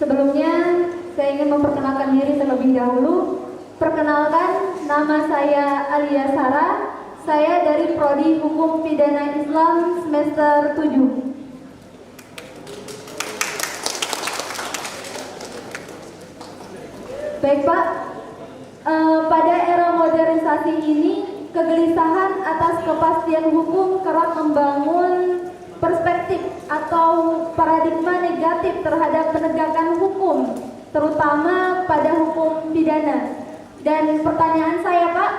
Sebelumnya saya ingin memperkenalkan diri terlebih dahulu. Perkenalkan, nama saya Alia Sarah. Saya dari Prodi Hukum Pidana Islam semester 7. Baik Pak, pada era modernisasi ini, kegelisahan atas kepastian hukum kerap membangun perspektif atau paradigma negatif terhadap penegakan hukum, terutama pada hukum pidana. Dan pertanyaan saya Pak,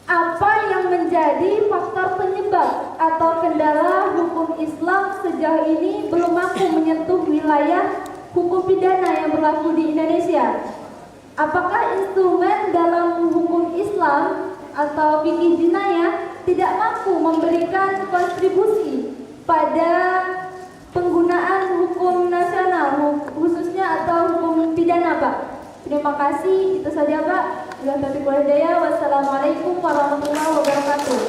apa yang menjadi faktor penyebab atau kendala hukum Islam sejauh ini belum mampu menyentuh wilayah hukum pidana yang berlaku di Indonesia? Apakah instrumen dalam hukum Islam atau fikih jinayah tidak mampu memberikan kontribusi pada penggunaan hukum nasional, khususnya atau hukum pidana, Pak? Terima kasih, itu saja Pak. Wassalamualaikum warahmatullahi wabarakatuh.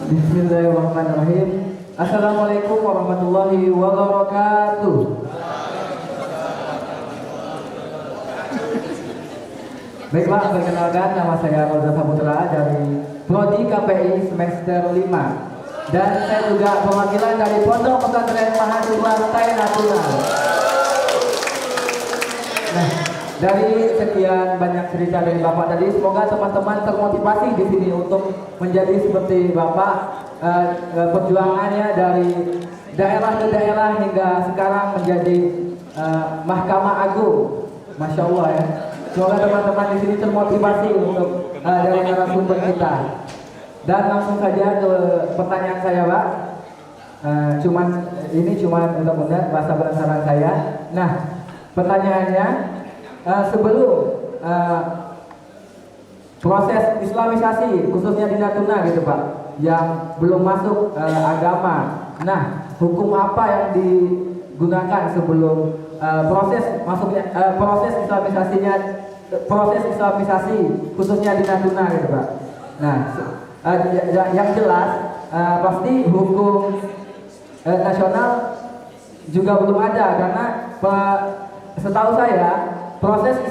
Bismillahirrahmanirrahim. Assalamualaikum warahmatullahi wabarakatuh. Baiklah, perkenalkan, nama saya Roza Saputra dari Prodi KPI semester 5. Dan saya juga perwakilan dari Pondok Pesantren Mahasiswa Stay Natuna. Nah, dari sekian banyak cerita dari Bapak tadi, semoga teman-teman termotivasi di sini untuk menjadi seperti Bapak. Perjuangannya dari daerah ke daerah hingga sekarang menjadi Mahkamah Agung, Masya Allah ya. Semoga teman-teman di sini termotivasi untuk dari narasumber kita. Dan langsung saja ke pertanyaan saya, Pak. Ini cuma mudah-mudahan bahasa penasaran saya. Nah, pertanyaannya, sebelum proses Islamisasi khususnya di Natuna gitu Pak, yang belum masuk agama. Nah, hukum apa yang digunakan sebelum proses Islamisasi khususnya di Natuna gitu Pak. Nah, yang jelas pasti hukum nasional juga belum ada, karena setahu saya proses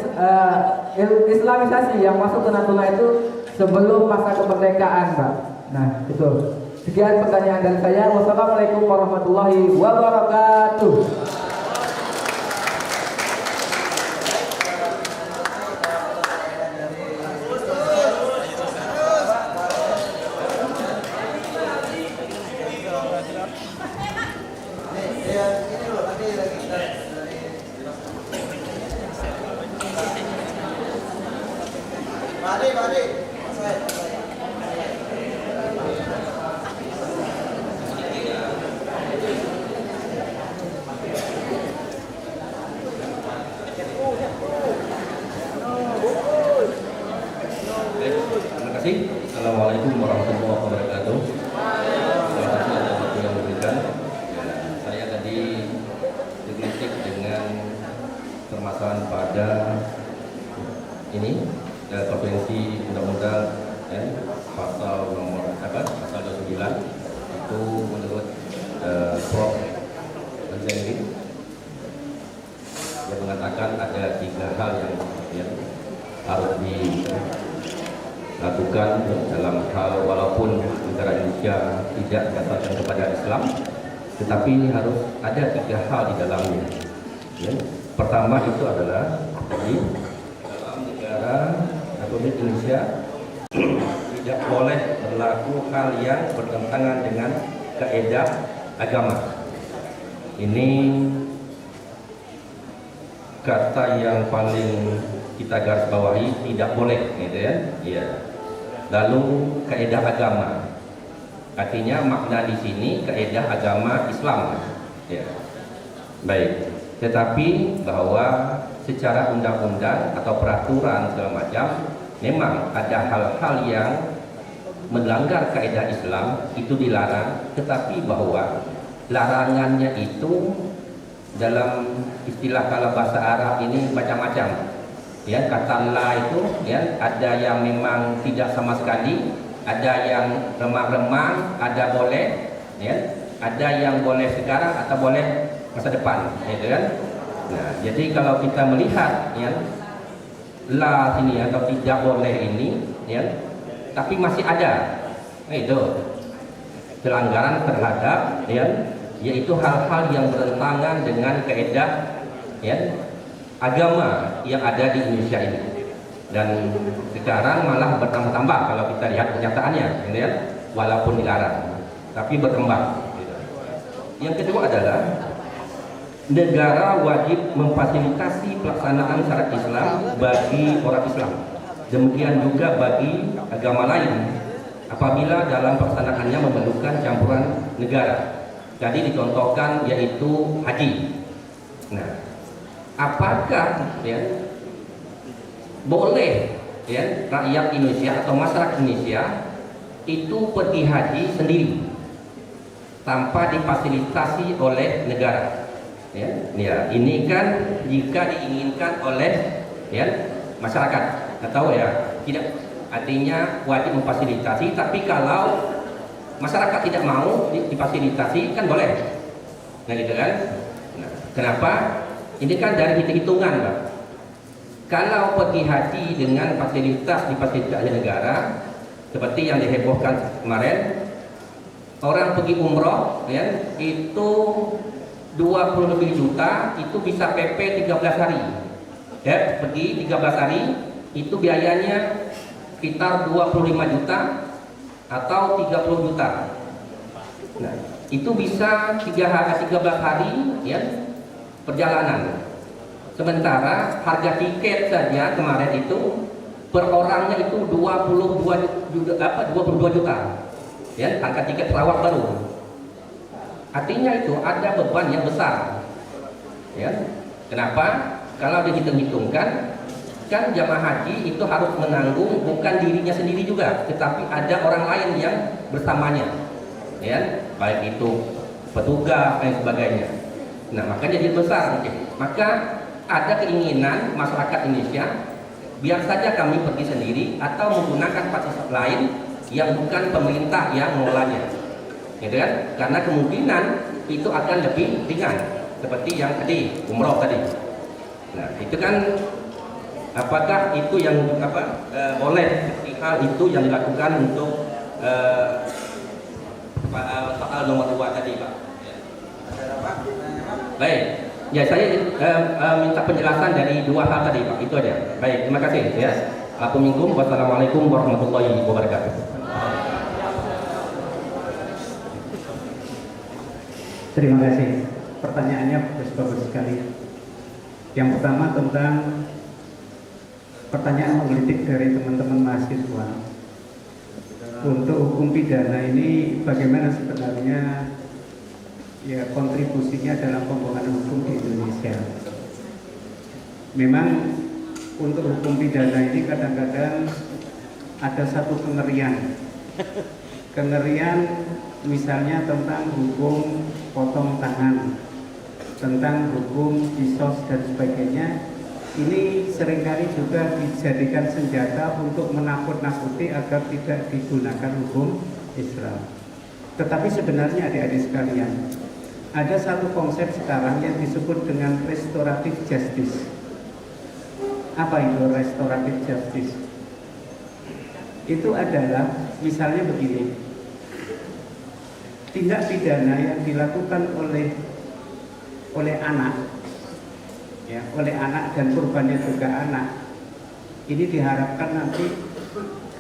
Islamisasi yang masuk ke Natuna itu sebelum masa kemerdekaan Pak. Nah, itu. Sekian pertanyaan dari saya. Wassalamualaikum warahmatullahi wabarakatuh. kasih. Assalamualaikum warahmatullahi wabarakatuh. Terima kasih atas waktu yang diberikan. Ya, saya tadi dikritik dengan permasalahan pada ini konvensi undang-undang pasal nomor pasal 29 itu menurut Prof. Zaini yang mengatakan ada 3 hal yang harus dilakukan dalam hal walaupun negara Indonesia tidak dikatakan kepada Islam, tetapi harus ada 3 hal di dalamnya. Ya. Pertama itu adalah dalam negara Republik Indonesia tidak boleh berlaku hal yang bertentangan dengan kaidah agama. Ini kata yang paling kita garis bawahi, tidak boleh, gitu ya. Iya. Lalu kaidah agama, artinya makna di sini kaidah agama Islam. Ya. Baik. Tetapi bahwa secara undang-undang atau peraturan segala macam, memang ada hal-hal yang melanggar kaidah Islam itu dilarang, tetapi bahwa larangannya itu dalam istilah kalau bahasa Arab ini macam-macam. Ya, kata la itu ya ada yang memang tidak sama sekali, ada yang remang-remang, ada boleh, ya, ada yang boleh sekarang atau boleh masa depan, gitu kan? Nah, jadi kalau kita melihat ya la sini atau tidak boleh ini, ya, tapi masih ada, itu pelanggaran terhadap, ya, yaitu hal-hal yang bertentangan dengan kaidah, ya, agama yang ada di Indonesia ini. Dan sekarang malah bertambah-tambah kalau kita lihat kenyataannya, ya, walaupun dilarang, tapi berkembang. Yang kedua adalah negara wajib memfasilitasi pelaksanaan syariat Islam bagi orang Islam. Demikian juga bagi agama lain apabila dalam pelaksanaannya memerlukan campuran negara. Jadi dicontohkan yaitu haji. Nah, apakah ya boleh ya rakyat Indonesia atau masyarakat Indonesia itu pergi haji sendiri tanpa difasilitasi oleh negara? Ya, ini kan jika diinginkan oleh ya masyarakat atau ya tidak, artinya wajib memfasilitasi, tapi kalau masyarakat tidak mau difasilitasi kan boleh. Nah, gitu kan? Nah, kenapa? Ini kan dari hitung-hitungan, Pak. Kalau pergi haji dengan fasilitas difasilitasi negara seperti yang dihebohkan kemarin, orang pergi umroh ya itu 20 lebih juta, itu bisa PP 13 hari. Ya, pergi 13 hari itu biayanya sekitar 25 juta atau 30 juta. Nah, itu bisa 13 hari ya perjalanan. Sementara harga tiket saja kemarin itu per orangnya itu 22 juta. Ya, harga tiket pesawat baru. Artinya itu ada beban yang besar. Ya. Kenapa? Kalau dihitung-hitungkan, kan jamaah haji itu harus menanggung bukan dirinya sendiri juga, tetapi ada orang lain yang bersamanya. Ya, baik itu petugas dan sebagainya. Nah, makanya jadi besar mungkin. Maka ada keinginan masyarakat Indonesia biar saja kami pergi sendiri atau menggunakan fasilitas lain yang bukan pemerintah yang mengelolanya. Gitu kan? Karena kemungkinan itu akan lebih ringan seperti yang tadi umroh tadi. Nah, itu kan apakah itu yang boleh hal itu yang dilakukan untuk soal nomor 2 tadi, Pak. Baik, ya saya minta penjelasan dari 2 hal tadi, Pak. Itu aja. Baik, terima kasih ya. Wassalamualaikum warahmatullahi wabarakatuh. Terima kasih. Pertanyaannya bagus sekali. Yang pertama tentang pertanyaan menggelitik dari teman-teman mahasiswa. Untuk hukum pidana ini bagaimana sebenarnya ya kontribusinya dalam pembangunan hukum di Indonesia? Memang untuk hukum pidana ini kadang-kadang ada satu kengerian. Kengerian misalnya tentang hukum potong tangan, tentang hukum kisos dan sebagainya. Ini seringkali juga dijadikan senjata untuk menakut-nakuti agar tidak digunakan hukum Islam. Tetapi sebenarnya adik-adik sekalian, ada satu konsep sekarang yang disebut dengan restoratif justice. Apa itu restoratif justice? Itu adalah misalnya begini, tindak pidana yang dilakukan oleh anak, ya, oleh anak dan korbannya juga anak, ini diharapkan nanti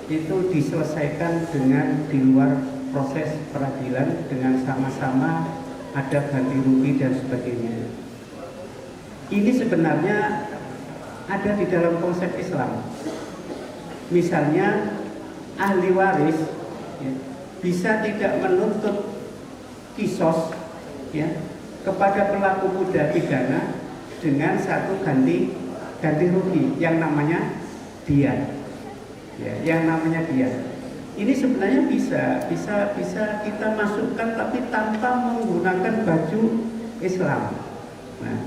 itu diselesaikan dengan di luar proses peradilan dengan sama-sama ada ganti rugi dan sebagainya. Ini sebenarnya ada di dalam konsep Islam. Misalnya ahli waris, ya, bisa tidak menuntut kisos, ya, kepada pelaku muda pidana dengan satu ganti rugi yang namanya diat, ya, yang namanya diat. Ini sebenarnya bisa kita masukkan tapi tanpa menggunakan baju Islam. Nah,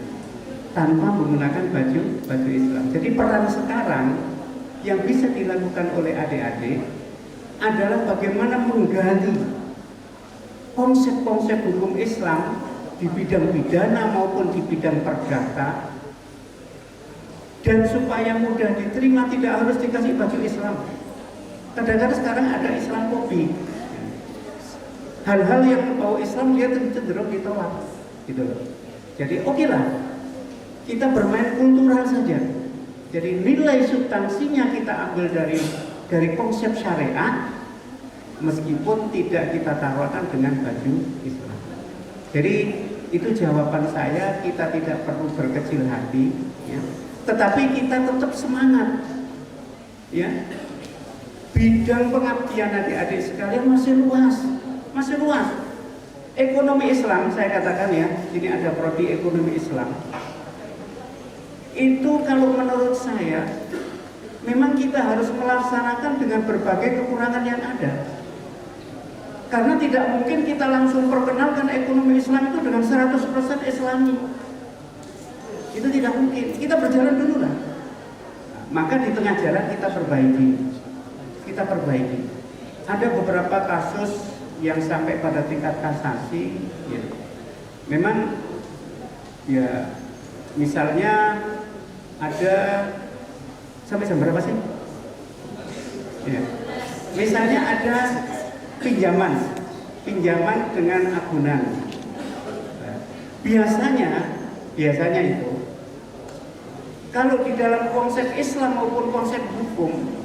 tanpa menggunakan baju Islam. Jadi peran sekarang yang bisa dilakukan oleh adik-adik adalah bagaimana menggali konsep-konsep hukum Islam di bidang pidana maupun di bidang perdata, dan supaya mudah diterima tidak harus dikasih baju Islam. Kadang-kadang sekarang ada Islamofobi, hal-hal yang berbau Islam dia cenderung ditolak, gitu loh. Jadi oke lah, kita bermain kultural saja. Jadi nilai substansinya kita ambil dari konsep syariat, meskipun tidak kita tawarkan dengan baju Islam. Jadi itu jawaban saya, kita tidak perlu berkecil hati, ya. Tetapi kita tetap semangat, ya. Bidang pengabdian adik-adik sekalian masih luas. Ekonomi Islam, saya katakan ya, ini ada prodi ekonomi Islam. Itu kalau menurut saya, memang kita harus melaksanakan dengan berbagai kekurangan yang ada. Karena tidak mungkin kita langsung perkenalkan ekonomi Islam itu dengan 100% Islami. Itu tidak mungkin. Kita berjalan dulu lah. Maka di tengah jalan kita perbaiki. Ada beberapa kasus yang sampai pada tingkat kasasi, ya. Memang, ya, misalnya ada sampai jam berapa sih? Ya. Misalnya ada pinjaman dengan agunan. Biasanya itu, kalau di dalam konsep Islam maupun konsep hukum,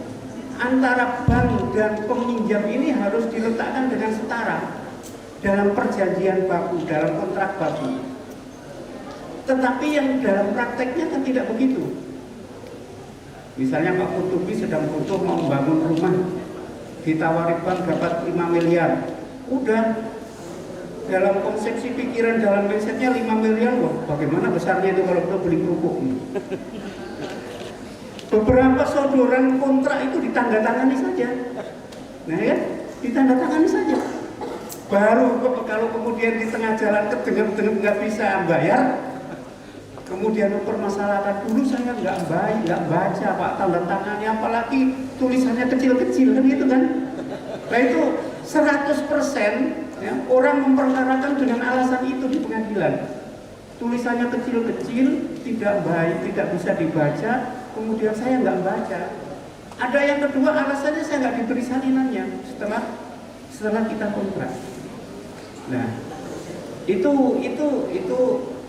antara bank dan peminjam ini harus diletakkan dengan setara dalam perjanjian baku, dalam kontrak baku. Tetapi yang dalam prakteknya kan tidak begitu. Misalnya Pak Kutubi sedang butuh mau membangun rumah, ditawari bank dapat 5 miliar. Udah, dalam konsepsi pikiran, dalam mindsetnya 5 miliar, wah bagaimana besarnya itu kalau kita beli kerupuk. Beberapa sodoran kontrak itu ditandatangani saja. Nah ya, ditandatangani saja. Baru kalau kemudian di tengah jalan kedengar-dengar nggak bisa bayar, kemudian mempermasalahkan, dulu saya nggak baca Pak tanda tangannya, apalagi tulisannya kecil-kecil kan gitu kan. Nah itu 100% ya, orang memperkarakan dengan alasan itu di pengadilan. Tulisannya kecil-kecil, tidak baik, tidak bisa dibaca, kemudian saya nggak baca. Ada yang kedua, alasannya saya nggak diberi salinannya setelah kita kontrak. Nah, itu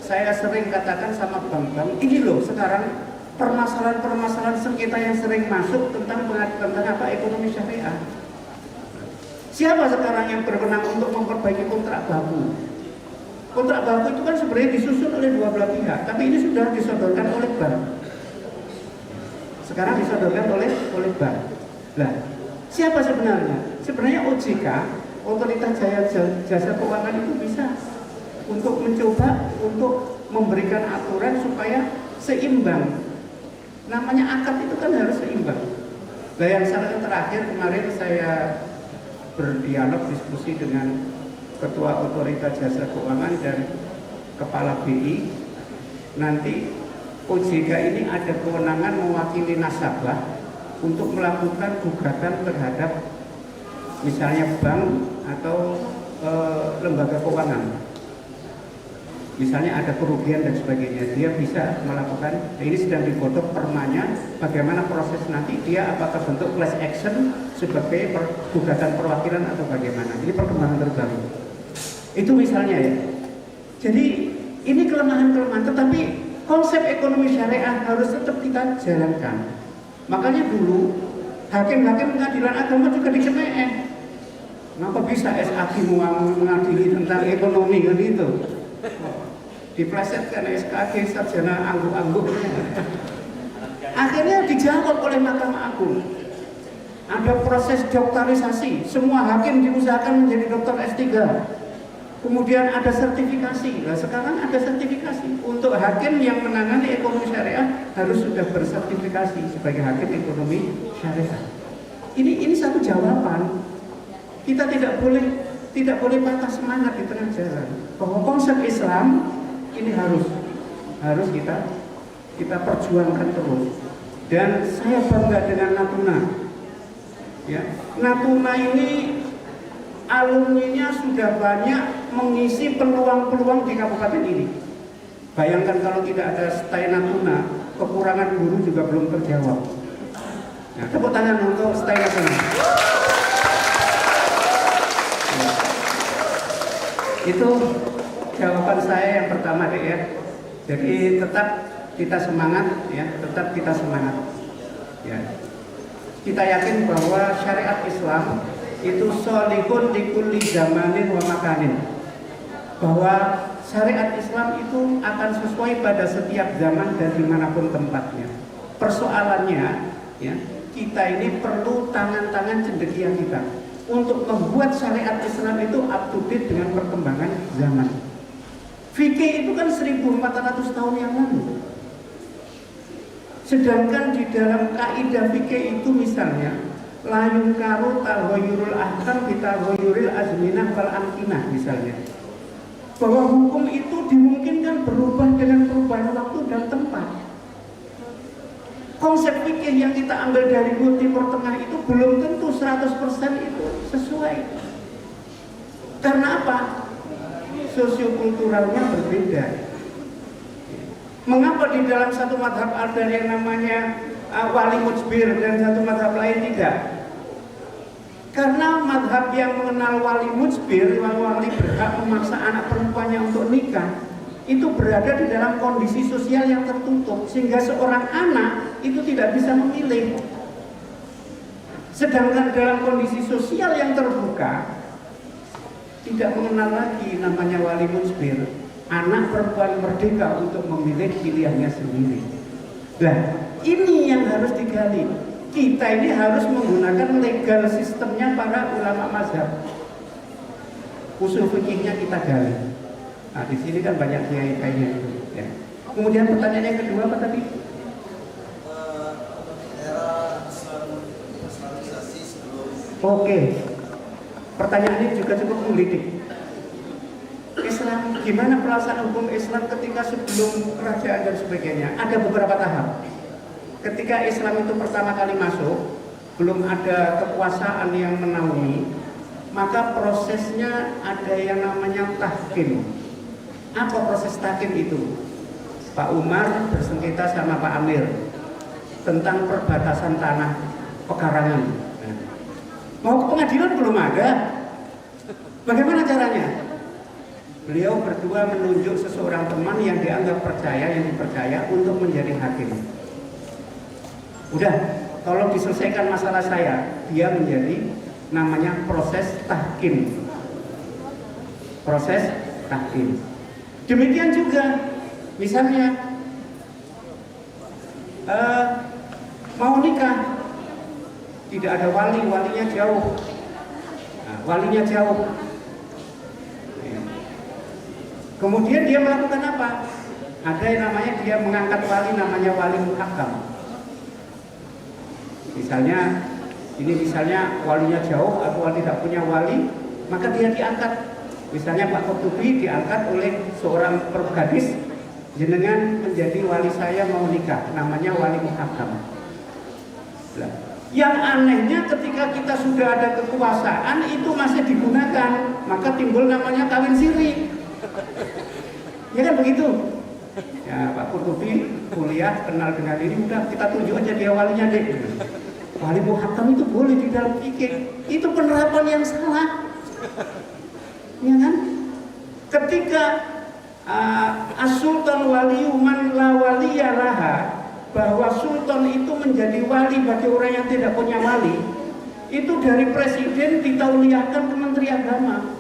saya sering katakan sama bank-bank, ini loh sekarang permasalahan sengketa yang sering masuk tentang ekonomi syariah. Siapa sekarang yang berwenang untuk memperbaiki kontrak baku? Kontrak baku itu kan sebenarnya disusun oleh dua belah pihak, tapi ini sudah disodorkan oleh bank. Sekarang disodorkan oleh bank. Nah, siapa sebenarnya? Sebenarnya OJK, Otoritas Jasa Keuangan, itu bisa untuk mencoba untuk memberikan aturan supaya seimbang. Namanya akad itu kan harus seimbang. Nah, yang terakhir kemarin saya berdialog diskusi dengan Ketua Otoritas Jasa Keuangan dan Kepala BI. Nanti OJK ini ada kewenangan mewakili nasabah untuk melakukan gugatan terhadap misalnya bank atau lembaga keuangan. Misalnya ada kerugian dan sebagainya, dia bisa melakukan. Ini sedang digodok permanya, bagaimana proses nanti, dia apakah bentuk class action sebagai gugatan perwakilan atau bagaimana. Ini perkembangan terbaru. Itu misalnya ya. Jadi ini kelemahan-kelemahan, tetapi konsep ekonomi syariah harus tetap kita jalankan. Makanya dulu hakim-hakim pengadilan agama juga dicemooh. Kenapa bisa SAG mengadili tentang ekonomi kan itu? Diplesetkan SKG sarjana angguk-angguk. Akhirnya dijawab oleh Mahkamah Agung. Ada proses doktorisasi, semua hakim diusahakan menjadi doktor S3. Kemudian ada sertifikasi. Nah, sekarang ada sertifikasi untuk hakim yang menangani ekonomi syariah harus sudah bersertifikasi sebagai hakim ekonomi syariah. Ini satu jawaban. Kita tidak boleh patah semangat di tengah jalan. Bahwa konsep Islam ini harus kita perjuangkan terus. Dan saya bangga dengan Natuna. Ya, Natuna ini alumninya sudah banyak mengisi peluang-peluang di kabupaten ini. Bayangkan kalau tidak ada STAI Natuna, kekurangan guru juga belum terjawab. Nah, tepuk tangan untuk STAI Natuna. Ya. Itu jawaban saya yang pertama deh ya. Jadi tetap kita semangat ya, tetap kita semangat. Ya. Kita yakin bahwa syariat Islam itu sholihun likulli zamanin wa makanin. Bahwa syariat Islam itu akan sesuai pada setiap zaman dan dimanapun tempatnya. Persoalannya ya, kita ini perlu tangan-tangan cendekia kita untuk membuat syariat Islam itu up to date dengan perkembangan zaman. Fikih itu kan 1400 tahun yang lalu. Sedangkan di dalam kaidah fikih itu misalnya la yunkaru taghayyurul ahkam bi taghayyuril azminah wal amkinah misalnya. Bahwa hukum itu dimungkinkan berubah dengan perubahan waktu dan tempat. Konsep fikih yang kita ambil dari Timur Tengah itu belum tentu 100% itu sesuai. Karena apa? Sosiokulturalnya berbeda. Mengapa di dalam satu madhab ada yang namanya wali mujbir dan satu madhab lain tidak? Karena madhab yang mengenal wali mujbir, wali berhak memaksa anak perempuannya untuk nikah, itu berada di dalam kondisi sosial yang tertutup, sehingga seorang anak itu tidak bisa memilih. Sedangkan dalam kondisi sosial yang terbuka, tidak mengenal lagi namanya wali mujbir. Anak perempuan merdeka untuk memilih pilihannya sendiri. Nah, ini yang harus digali. Kita ini harus menggunakan legal sistemnya para ulama mazhab. Usul fikihnya kita gali. Nah, di sini kan banyak kiai-kiainya itu. Ya. Kemudian pertanyaan yang kedua apa tadi? Era Islamisasi sebelum. Oke. Pertanyaan ini juga cukup menggelitik. Islam, gimana pelaksanaan hukum Islam ketika sebelum kerajaan dan sebagainya? Ada beberapa tahap. Ketika Islam itu pertama kali masuk, belum ada kekuasaan yang menaungi, maka prosesnya ada yang namanya tahkim. Apa proses tahkim itu? Pak Umar bersengketa sama Pak Amir tentang perbatasan tanah pekarangan. Mau ke pengadilan belum ada. Bagaimana caranya? Beliau berdua menunjuk seseorang teman yang dianggap percaya, yang dipercaya untuk menjadi hakim. Udah, tolong diselesaikan masalah saya. Dia menjadi namanya proses tahkim. Proses tahkim. Demikian juga, misalnya mau nikah, tidak ada wali, walinya jauh. Nah, walinya jauh. Kemudian dia melakukan apa? Ada yang namanya dia mengangkat wali, namanya wali muhakkam. Misalnya walinya jauh atau wali tidak punya wali, maka dia diangkat. Misalnya Pak Qurtubi diangkat oleh seorang gadis, jenengan menjadi wali saya mau nikah, namanya wali muhakam. Nah, yang anehnya ketika kita sudah ada kekuasaan itu masih digunakan, maka timbul namanya kawin siri. Ya kan begitu? Ya Pak Qurtubi kuliah kenal dengan ini, udah kita tunjuk aja dia walinya deh. Wali muhakam itu boleh di dalam fikih, itu penerapan yang salah. Ya kan? Ketika as-sultan waliyu man la waliyalaha, bahwa sultan itu menjadi wali bagi orang yang tidak punya wali, itu dari presiden ditauliahkan ke menteri agama,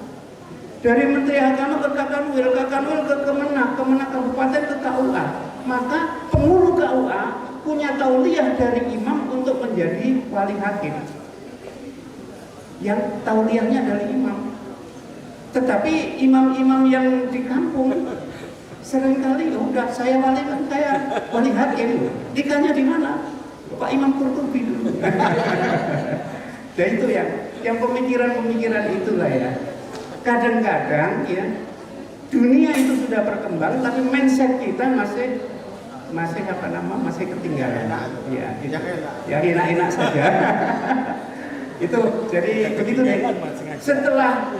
dari menteri agama ke Kakanwil ke Kemenak kabupaten ke KUA. Maka pengurus KUA punya tauliah dari imam untuk menjadi wali hakim, yang tauliahnya dari imam. Tetapi imam-imam yang di kampung seringkali udah saya wali hakim, nikahnya di mana? Pak Imam Qurtubi dulu. Dan itu yang pemikiran itulah ya. Kadang-kadang ya dunia itu sudah berkembang, tapi mindset kita masih ketinggalan. Ya, gitu. Ya enak-enak saja. Itu jadi begitu deh. Setelah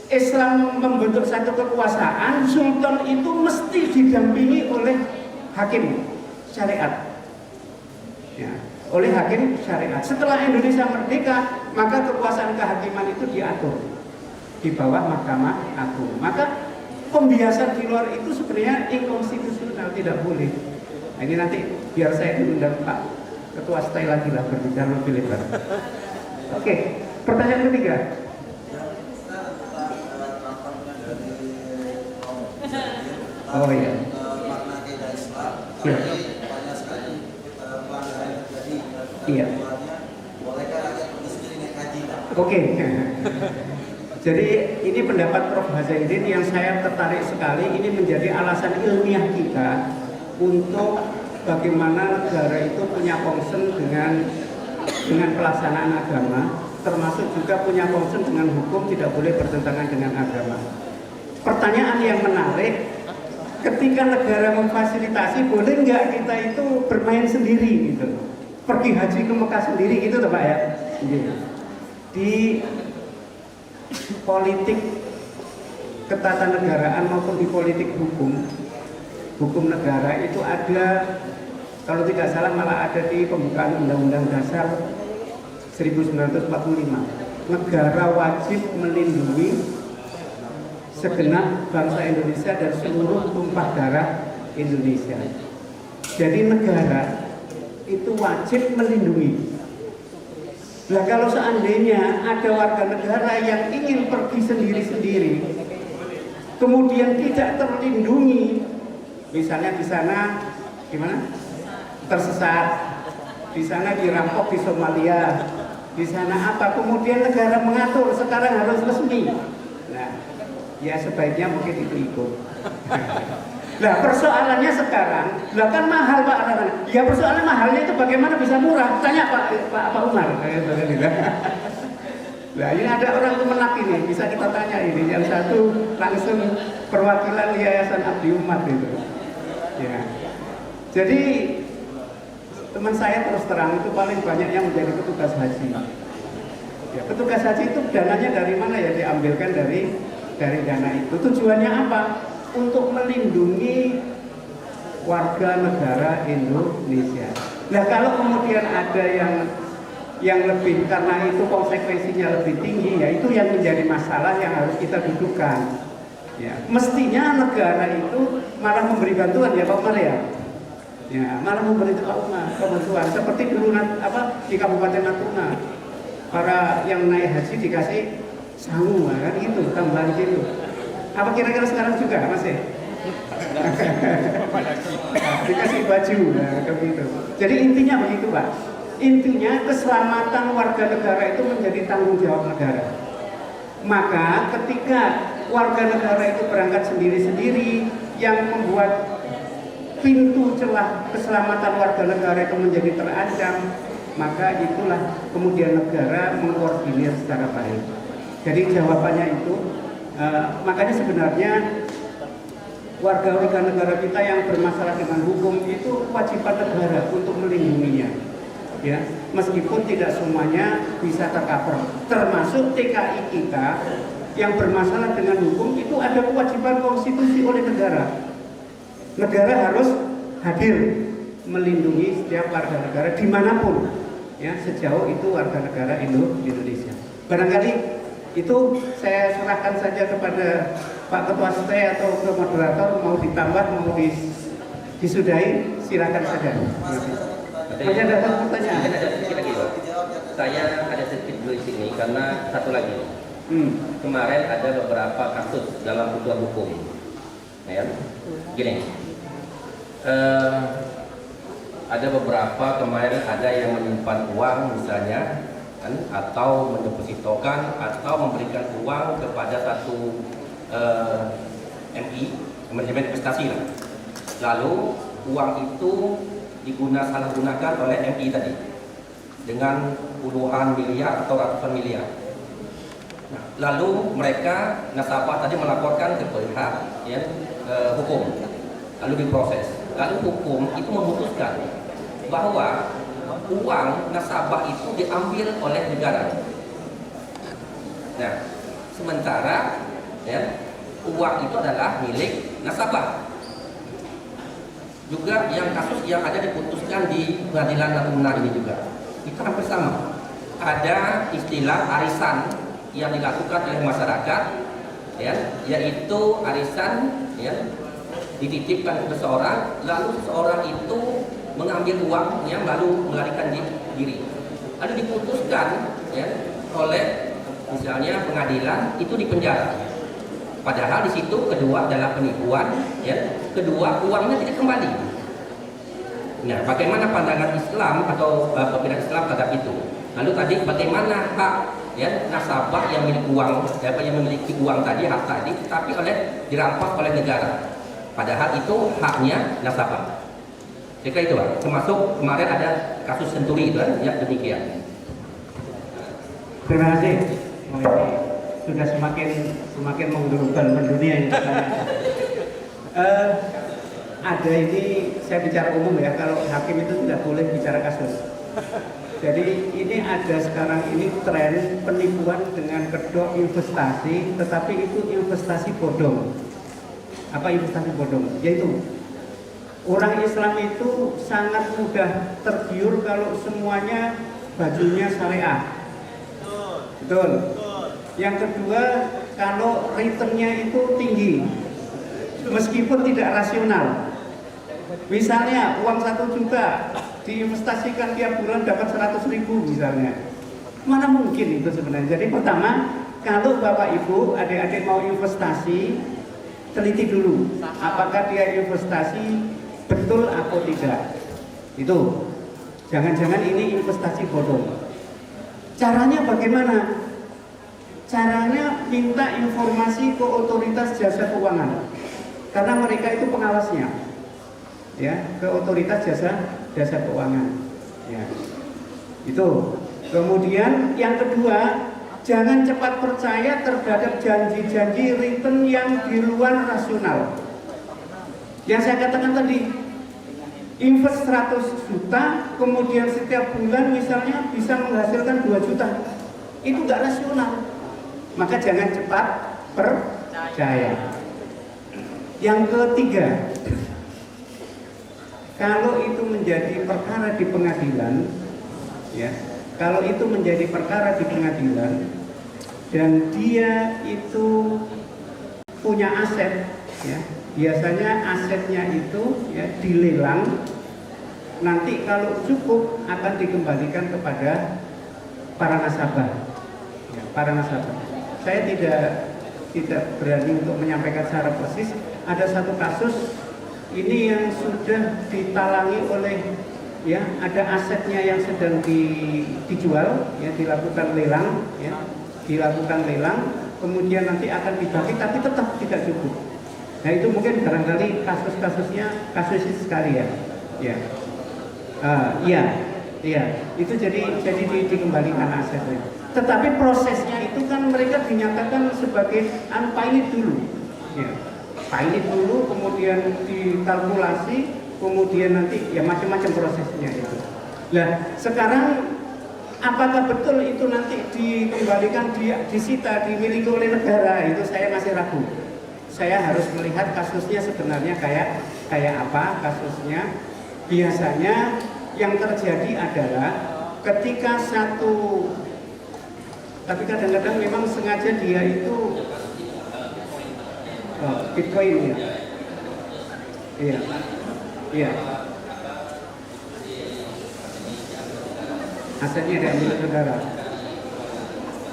Islam membentuk satu kekuasaan, sultan itu mesti didampingi oleh hakim syariat. Ya, oleh hakim syariat. Setelah Indonesia merdeka, maka kekuasaan kehakiman itu diatur di bawah Mahkamah Agung. Maka pembiasan di luar itu sebenarnya inkonstitusional, tidak boleh. Nah, ini nanti biar saya diundang Pak Ketua stay lagi lah berbicara lebih lebar. Oke, pertanyaan ketiga. Oh iya. Makna kaidah Islam, Iya. banyak sekali pelanggaran yang terjadi. Iya. Bolehkah rakyat miskin naik haji? Oke. Jadi ini pendapat Prof. Hazaidin yang saya tertarik sekali. Ini menjadi alasan ilmiah kita untuk bagaimana negara itu punya concern dengan pelaksanaan agama, termasuk juga punya concern dengan hukum, tidak boleh bertentangan dengan agama. Pertanyaan yang menarik, ketika negara memfasilitasi, boleh nggak kita itu bermain sendiri gitu, pergi haji ke Mekah sendiri gitu Pak ya? Di politik ketatanegaraan maupun di politik hukum negara itu ada, kalau tidak salah malah ada di pembukaan Undang-Undang Dasar 1945, negara wajib melindungi segenap bangsa Indonesia dan seluruh tumpah darah Indonesia. Jadi negara itu wajib melindungi. Nah kalau seandainya ada warga negara yang ingin pergi sendiri-sendiri, kemudian tidak terlindungi, misalnya di sana gimana? Tersesat, di sana dirampok di Somalia, di sana apa? Kemudian negara mengatur sekarang harus resmi. Nah, ya sebaiknya mungkin itu ikut. Nah persoalannya sekarang, lah kan mahal Pak. Ya persoalan mahalnya itu bagaimana bisa murah? Tanya Pak Umar. Nah ini ada orang Kemenak ini, bisa kita tanya ini. Yang satu langsung perwakilan Yayasan Abdi Umat itu. Ya. Jadi teman saya terus terang itu paling banyak yang menjadi petugas haji. Ya, petugas haji itu dananya dari mana ya? Diambilkan dari dana itu. Tujuannya apa? Untuk melindungi warga negara Indonesia. Nah kalau kemudian ada yang lebih, karena itu konsekuensinya lebih tinggi, ya itu yang menjadi masalah yang harus kita dudukkan. Ya, mestinya negara itu malah memberi bantuan ya Pak Umar ya. Ya, malah memberi bantuan seperti dulu di Kabupaten Natuna. Para yang naik haji dikasih sangu kan gitu, tambahan gitu. Apa kira-kira sekarang juga masih? Dikasih baju, nah, begitu. Jadi intinya begitu Pak. Intinya keselamatan warga negara itu menjadi tanggung jawab negara. Maka ketika warga negara itu berangkat sendiri-sendiri, yang membuat pintu celah keselamatan warga negara itu menjadi terancam, maka itulah kemudian negara mengkoordinir secara baik. Jadi jawabannya itu, makanya sebenarnya warga negara kita yang bermasalah dengan hukum itu kewajiban negara untuk melindunginya. Ya, meskipun tidak semuanya bisa tercover, termasuk TKI kita yang bermasalah dengan hukum itu ada kewajiban konstitusi oleh negara. Negara harus hadir melindungi setiap warga negara dimanapun, ya, sejauh itu warga negara Indonesia. Barangkali itu saya serahkan saja kepada Pak Ketua Stay atau ke moderator, mau ditambah, mau disudahi, silakan saja. Masih ada pertanyaan? Mungkin ada sedikit lagi, Pak. Saya ada sedikit dulu di sini karena satu lagi. Kemarin ada beberapa kasus dalam kebutuhan hukum. Ya, gini. Ada beberapa kemarin ada yang menyimpan uang misalnya, kan, atau mendepositokan atau memberikan uang kepada satu MI, manajemen investasi lah. Lalu uang itu salah gunakan oleh MI tadi dengan puluhan miliar atau ratusan miliar. Nah, lalu mereka nasabah tadi melaporkan ke pihak ya, hukum, lalu diproses. Lalu hukum itu memutuskan bahwa uang nasabah itu diambil oleh negara. Nah, sementara ya, uang itu adalah milik nasabah. Juga yang kasus yang ada diputuskan di pengadilan Natuna ini juga itu hampir sama. Ada istilah arisan yang dilakukan oleh masyarakat, ya, yaitu arisan ya, dititipkan ke seseorang, lalu seseorang itu mengambil uang yang lalu melarikan diri. Lalu diputuskan ya, oleh misalnya pengadilan itu dipenjara. Padahal di situ kedua adalah penipuan, ya. Kedua uangnya tidak kembali. Nah, bagaimana pandangan Islam atau pemikiran Islam terhadap itu? Lalu tadi bagaimana hak ya nasabah yang memiliki uang, yang memiliki uang tadi, hak tadi, tapi dirampas oleh negara. Padahal itu haknya nasabah. Jika itu, Pak. Termasuk kemarin ada kasus Senturi itu, ya demikian. Terima kasih. Oh, ini sudah semakin menggerukan mendunia ini. Ada ini saya bicara umum ya, kalau hakim itu tidak boleh bicara kasus. Jadi ini ada sekarang ini tren penipuan dengan kedok investasi, tetapi itu investasi bodong. Apa investasi bodong? Yaitu orang Islam itu sangat mudah tergiur kalau semuanya bajunya syariah. Betul. Yang kedua, kalau returnnya itu tinggi, meskipun tidak rasional. Misalnya uang 1 juta diinvestasikan tiap bulan dapat 100.000 misalnya. Mana mungkin itu sebenarnya. Jadi pertama, kalau Bapak Ibu, adik-adik mau investasi, teliti dulu apakah dia investasi betul atau tidak. Itu. Jangan-jangan ini investasi bodong. Caranya bagaimana? Caranya minta informasi ke otoritas jasa keuangan, karena mereka itu pengawasnya, ya, ke otoritas jasa keuangan, ya, itu. Kemudian yang kedua, jangan cepat percaya terhadap janji-janji return yang di luar rasional. Yang saya katakan tadi, invest 100 juta, kemudian setiap bulan misalnya bisa menghasilkan 2 juta, itu nggak rasional. Maka jangan cepat percaya. Yang ketiga, kalau itu menjadi perkara di pengadilan, ya, kalau itu menjadi perkara di pengadilan dan dia itu punya aset, ya, biasanya asetnya itu ya dilelang. Nanti kalau cukup akan dikembalikan kepada para nasabah, ya, para nasabah. Saya tidak berani untuk menyampaikan secara persis. Ada satu kasus ini yang sudah ditalangi oleh, ya, ada asetnya yang sedang dijual, ya, dilakukan lelang, ya, dilakukan lelang, kemudian nanti akan dibagi, tapi tetap tidak cukup. Nah itu mungkin barangkali kasus-kasusnya kasus sekali ya, ya, ya. Iya, itu jadi dikembalikan asetnya. Tetapi prosesnya itu kan mereka dinyatakan sebagai unpilot dulu. Ya. Pilot dulu, kemudian dikalkulasi, kemudian nanti ya macam-macam prosesnya itu. Nah, sekarang apakah betul itu nanti dikembalikan, disita, dimiliki oleh negara? Itu saya masih ragu. Saya harus melihat kasusnya sebenarnya kayak apa kasusnya. Biasanya yang terjadi adalah ketika tapi kadang-kadang memang sengaja dia itu Bitcoin ya. Iya. Iya. Asetnya dari milik negara.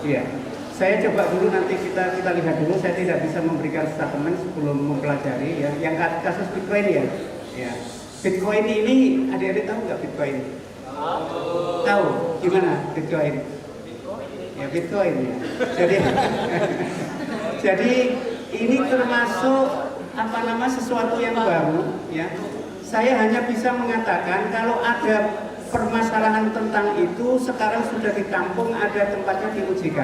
Iya. Saya coba dulu nanti kita lihat dulu. Saya tidak bisa memberikan statement sebelum mempelajari ya. Yang kasus Bitcoin ya. Ya. Bitcoin ini adik-adik tahu nggak Bitcoin? Tahu gimana Bitcoin? Ya Bitcoin ya. Jadi ini termasuk sesuatu yang baru ya. Saya hanya bisa mengatakan kalau ada permasalahan tentang itu sekarang sudah ditampung, ada tempatnya di OJK.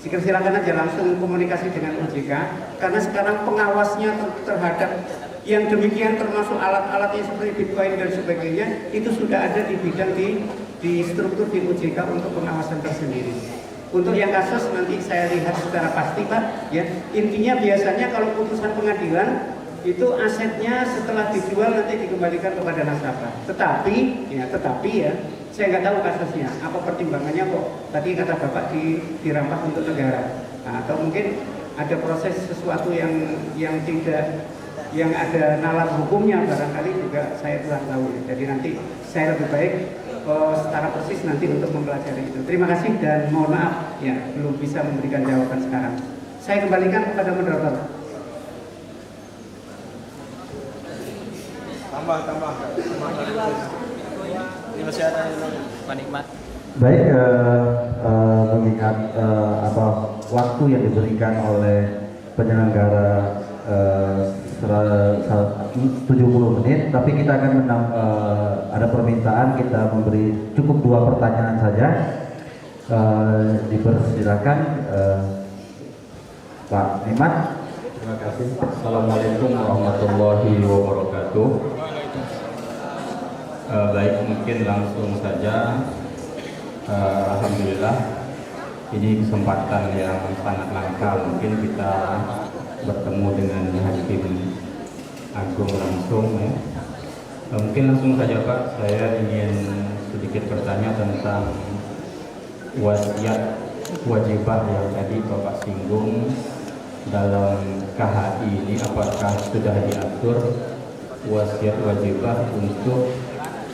Silakan aja langsung komunikasi dengan OJK karena sekarang pengawasnya terhadap yang demikian termasuk alat-alatnya seperti Bitcoin dan sebagainya itu sudah ada di bidang di struktur di OJK untuk pengawasan tersendiri. Untuk yang kasus nanti saya lihat secara pasti Pak ya. Intinya biasanya kalau putusan pengadilan itu asetnya setelah dijual nanti dikembalikan kepada nasabah. Tetapi ya saya nggak tahu kasusnya apa pertimbangannya kok tadi kata Bapak dirampas untuk negara. Nah, atau mungkin ada proses sesuatu yang tidak yang ada nalar hukumnya barangkali juga saya kurang tahu. Jadi nanti saya lebih baik secara persis nanti untuk mempelajari itu. Terima kasih dan mohon maaf ya belum bisa memberikan jawaban sekarang. Saya kembalikan kepada moderator. Tambah. Ini masih ada penikmat. Baik, mengingat waktu yang diberikan oleh penyelenggara 70 menit, tapi kita akan ada permintaan kita memberi cukup 2 pertanyaan saja. Dipersilakan Pak Iman. Terima kasih. Assalamualaikum warahmatullahi wabarakatuh. Baik, mungkin langsung saja. Alhamdulillah, ini kesempatan yang sangat langka. Mungkin kita bertemu dengan Hakim Agung langsung ya. Mungkin langsung saja Pak, saya ingin sedikit bertanya tentang wasiat wajibah yang tadi Bapak singgung dalam KHI ini. Apakah sudah diatur wasiat wajibah untuk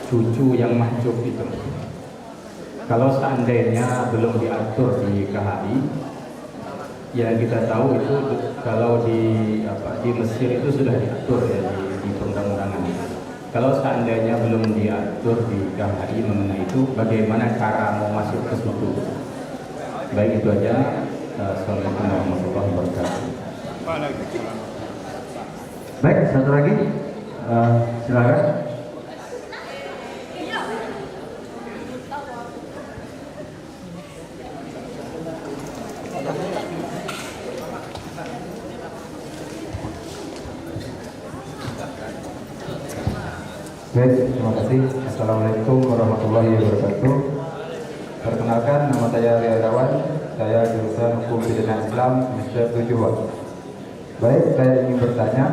cucu yang mahjub itu? Kalau seandainya belum diatur di KHI, yang kita tahu itu kalau di Mesir itu sudah diatur ya di perundang-undangan. Kalau seandainya belum diatur di KHI mengenai itu, bagaimana cara mau masuk ke situ? Baik, itu aja. Assalamualaikum warahmatullahi wabarakatuh. Baik, satu lagi. Silakan. Baik, terima kasih. Assalamualaikum warahmatullahi wabarakatuh. Perkenalkan, nama saya Riawan. Saya jurusan Hukum Pidana Islam semester 7. Baik, saya ingin bertanya,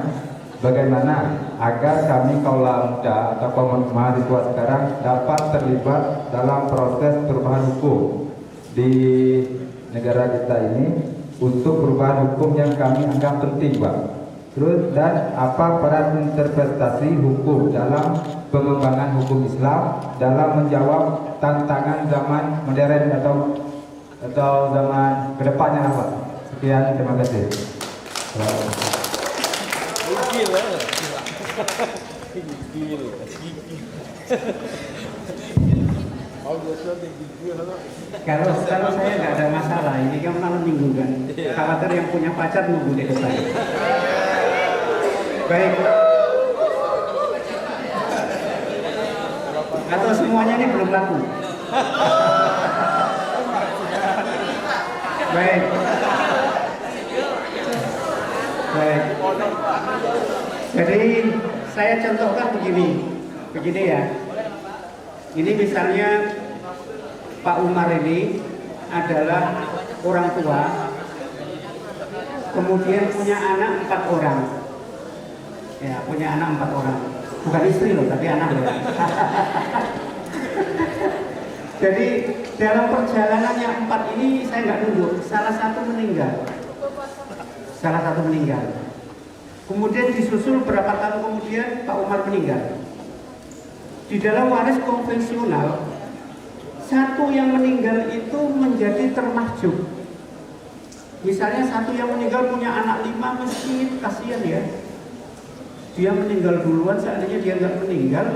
bagaimana agar kami kaula muda atau kaum mahasiswa sekarang dapat terlibat dalam proses perubahan hukum di negara kita ini untuk perubahan hukum yang kami anggap penting, Pak. Terus, dan apa peran interpretasi hukum dalam pengembangan hukum Islam dalam menjawab tantangan zaman modern atau zaman kedepannya apa? Sekian, terima kasih. Kalau saya nggak ada masalah, ini kan malam minggu kan. Khawatir yang punya pacar nunggu di depan. Baik. Atau semuanya ini belum laku? Baik. Baik. Jadi saya contohkan begini ya. Ini misalnya Pak Umar ini adalah orang tua, kemudian punya anak 4 orang. Ya, punya anak 4 orang. Bukan istri loh, tapi anak loh. Jadi dalam perjalanannya 4 ini saya nggak nunduk, salah satu meninggal. Kemudian disusul berapa tahun kemudian Pak Umar meninggal. Di dalam waris konvensional, satu yang meninggal itu menjadi termahjub. Misalnya satu yang meninggal punya anak 5, mesti kasihan ya. Dia meninggal duluan, seandainya dia nggak meninggal,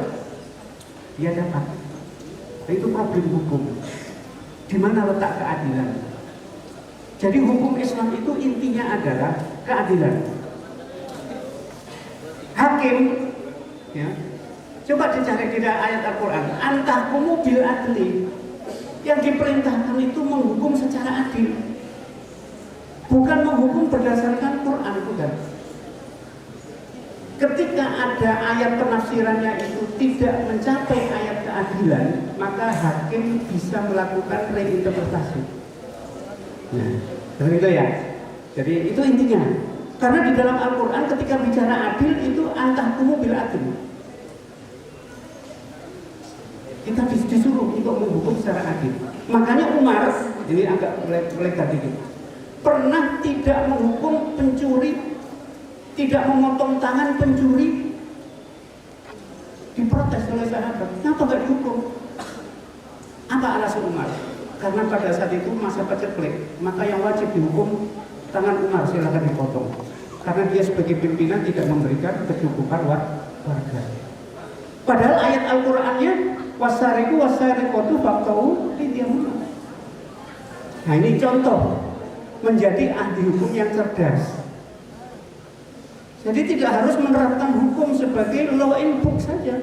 dia dapat. Nah, itu problem hukum. Di mana letak keadilan? Jadi hukum Islam itu intinya adalah keadilan. Hakim, ya, coba dicari di ayat Al-Quran, antahkumu bil adli. Yang diperintahkan itu menghukum secara adil, bukan menghukum berdasarkan Quran, bukan. Ketika ada ayat penafsirannya itu tidak mencapai ayat keadilan, maka hakim bisa melakukan reinterpretasi. Nah, begitu ya. Jadi itu intinya. Karena di dalam Al-Quran ketika bicara adil itu antahkumu bil adli. Kita disuruh untuk menghukum secara adil. Makanya Umar, ini agak melebar dikit, pernah tidak menghukum pencuri, tidak memotong tangan pencuri, diprotes oleh sahabat. Kenapa nggak dihukum? Apa alasan Umar? Karena pada saat itu masa paceklik, maka yang wajib dihukum tangan Umar, silakan dipotong. Karena dia sebagai pimpinan tidak memberikan kecukupan warga. Padahal ayat Al-Qurannya wasariku wasariqatu faqta'u aydiyahuma. Nah, ini contoh menjadi ahli hukum yang cerdas. Jadi tidak harus menerapkan hukum sebagai law in book saja,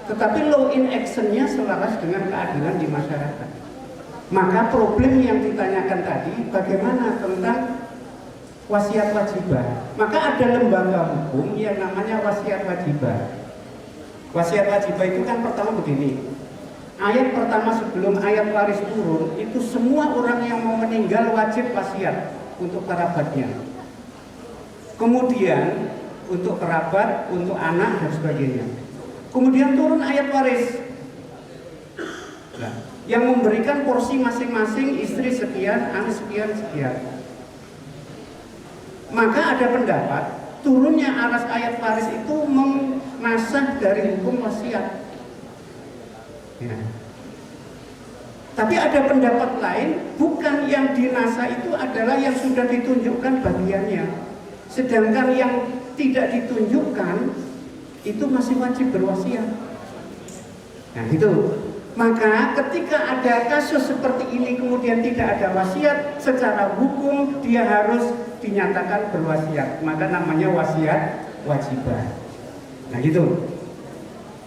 tetapi law in actionnya selaras dengan keadilan di masyarakat. Maka problem yang ditanyakan tadi, bagaimana tentang wasiat wajibah? Maka ada lembaga hukum yang namanya wasiat wajibah. Wasiat wajibah itu kan pertama begini, ayat pertama sebelum ayat waris turun, itu semua orang yang mau meninggal wajib wasiat untuk kerabatnya. Kemudian untuk kerabat, untuk anak dan sebagainya. Kemudian turun ayat waris. Nah, yang memberikan porsi masing-masing, istri sekian, anak sekian, sekian. Maka ada pendapat turunnya ayat waris itu menasah dari hukum wasiat. Ya. Tapi ada pendapat lain, bukan yang dinasah itu adalah yang sudah ditunjukkan bagiannya. Sedangkan yang tidak ditunjukkan itu masih wajib berwasiat. Nah itu. Maka ketika ada kasus seperti ini kemudian tidak ada wasiat, secara hukum dia harus dinyatakan berwasiat. Maka namanya wasiat wajibah. Nah gitu.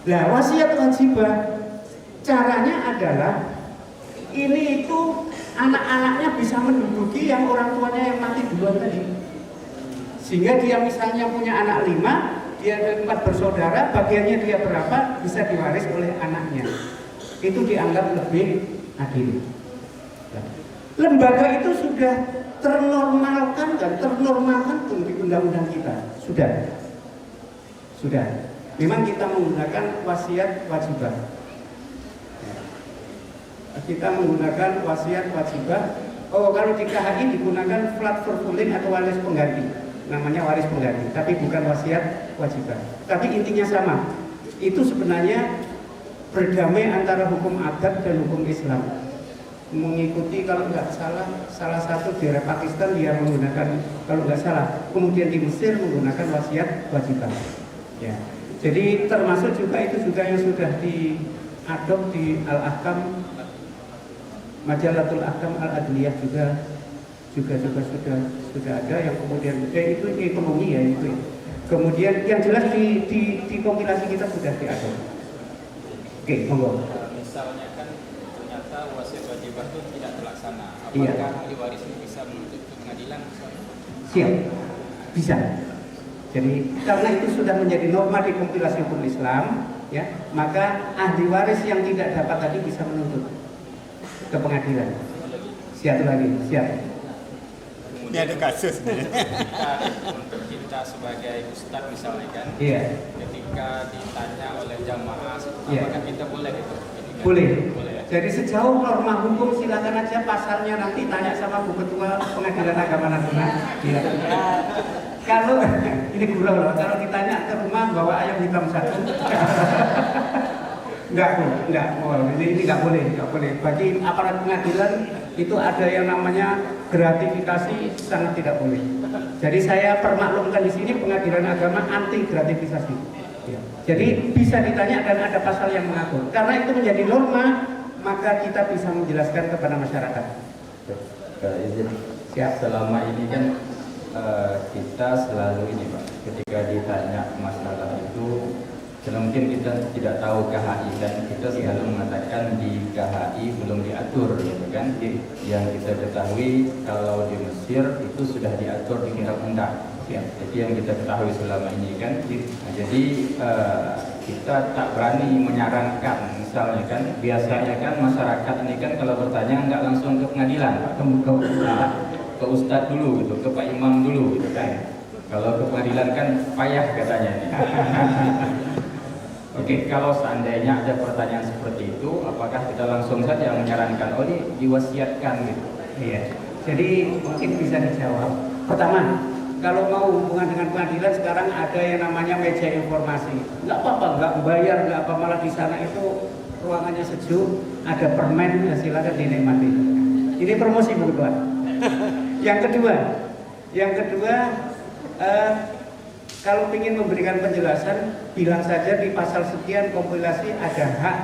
Nah wasiat wajibah caranya adalah ini itu anak-anaknya bisa menduduki yang orang tuanya yang mati duluan tadi. Sehingga dia misalnya punya anak 5, dia ada 4 bersaudara, bagiannya dia berapa bisa diwaris oleh anaknya. Itu dianggap lebih adil. Lembaga itu sudah ternormalkan dan ternormalkan pun di undang-undang kita. Sudah. Memang kita menggunakan wasiat wajibah. Kita menggunakan wasiat wajibah. Oh, kalau di KHI digunakan flat forfulling atau waris pengganti. Namanya waris pengganti, tapi bukan wasiat wajibah. Tapi intinya sama. Itu sebenarnya berdamai antara hukum adat dan hukum Islam. Mengikuti kalau nggak salah satu di Pakistan dia menggunakan, kalau nggak salah, kemudian di Mesir menggunakan wasiat wajibah. Ya. Jadi termasuk juga itu juga yang sudah diadop di Al-Ahkam, Majalatul Ahkam Al-Adliyah juga sudah ada yang kemudian itu ekonomi ya itu. Kemudian yang jelas di kompilasi kita sudah diadop. Oke, monggo. Misalnya kan ternyata wasiat wajibah itu tidak terlaksana. Iya. Apakah ahli waris ini bisa menuntut ke pengadilan? Siap, bisa. Jadi karena itu sudah menjadi norma di kompilasi hukum Islam, ya, maka ahli waris yang tidak dapat tadi bisa menuntut ke pengadilan. Siap lagi, siap. Ini ada kasus nih. Untuk kita sebagai ustadz misalnya kan, Iya, ketika ditanya oleh jamaah, Iya. apakah kita boleh itu? boleh. Boleh ya? Jadi sejauh norma hukum silakan aja pasalnya nanti tanya sama Bu Ketua Pengadilan Agama Nasional. Iya. Kalau ini gurau loh, kalau ditanya ke rumah bawa ayam hitam satu. Enggak, Bu, enggak. Oh, ini enggak boleh. Bagi aparat pengadilan itu ada yang namanya gratifikasi, sangat tidak boleh. Jadi saya permaklumkan di sini pengadilan agama anti gratifikasi. Ya. Jadi bisa ditanya dan ada pasal yang mengatur. Karena itu menjadi norma, maka kita bisa menjelaskan kepada masyarakat. Izin. Siap. Selama ini kan kita selalu ini Pak, ketika ditanya masalah itu, mungkin kita tidak tahu KHI dan kita selalu mengatakan di KHI belum diatur, gitu kan? Yang kita ketahui kalau di Mesir itu sudah diatur di undang-undang. Jadi yang kita ketahui selama ini kan, nah, jadi kita tak berani menyarankan, misalnya kan, biasanya kan masyarakat ini kan kalau bertanya nggak langsung ke pengadilan, Pak, ke Ustadz dulu, gitu, ke Pak Imam dulu, gitu kan. Kalau ke pengadilan kan payah katanya nih. Oke, kalau seandainya ada pertanyaan seperti itu, apakah kita langsung saja menyarankan, oh ini diwasiatkan gitu? Iya. Jadi mungkin bisa dijawab. Pertama, kalau mau hubungan dengan pengadilan sekarang ada yang namanya meja informasi. Nggak apa-apa, nggak bayar, nggak apa, malah di sana itu ruangannya sejuk, ada permen, ya silakan dinikmati. Ini promosi Bu Ketua. Yang kedua, kalau ingin memberikan penjelasan, bilang saja di pasal sekian kompilasi ada hak,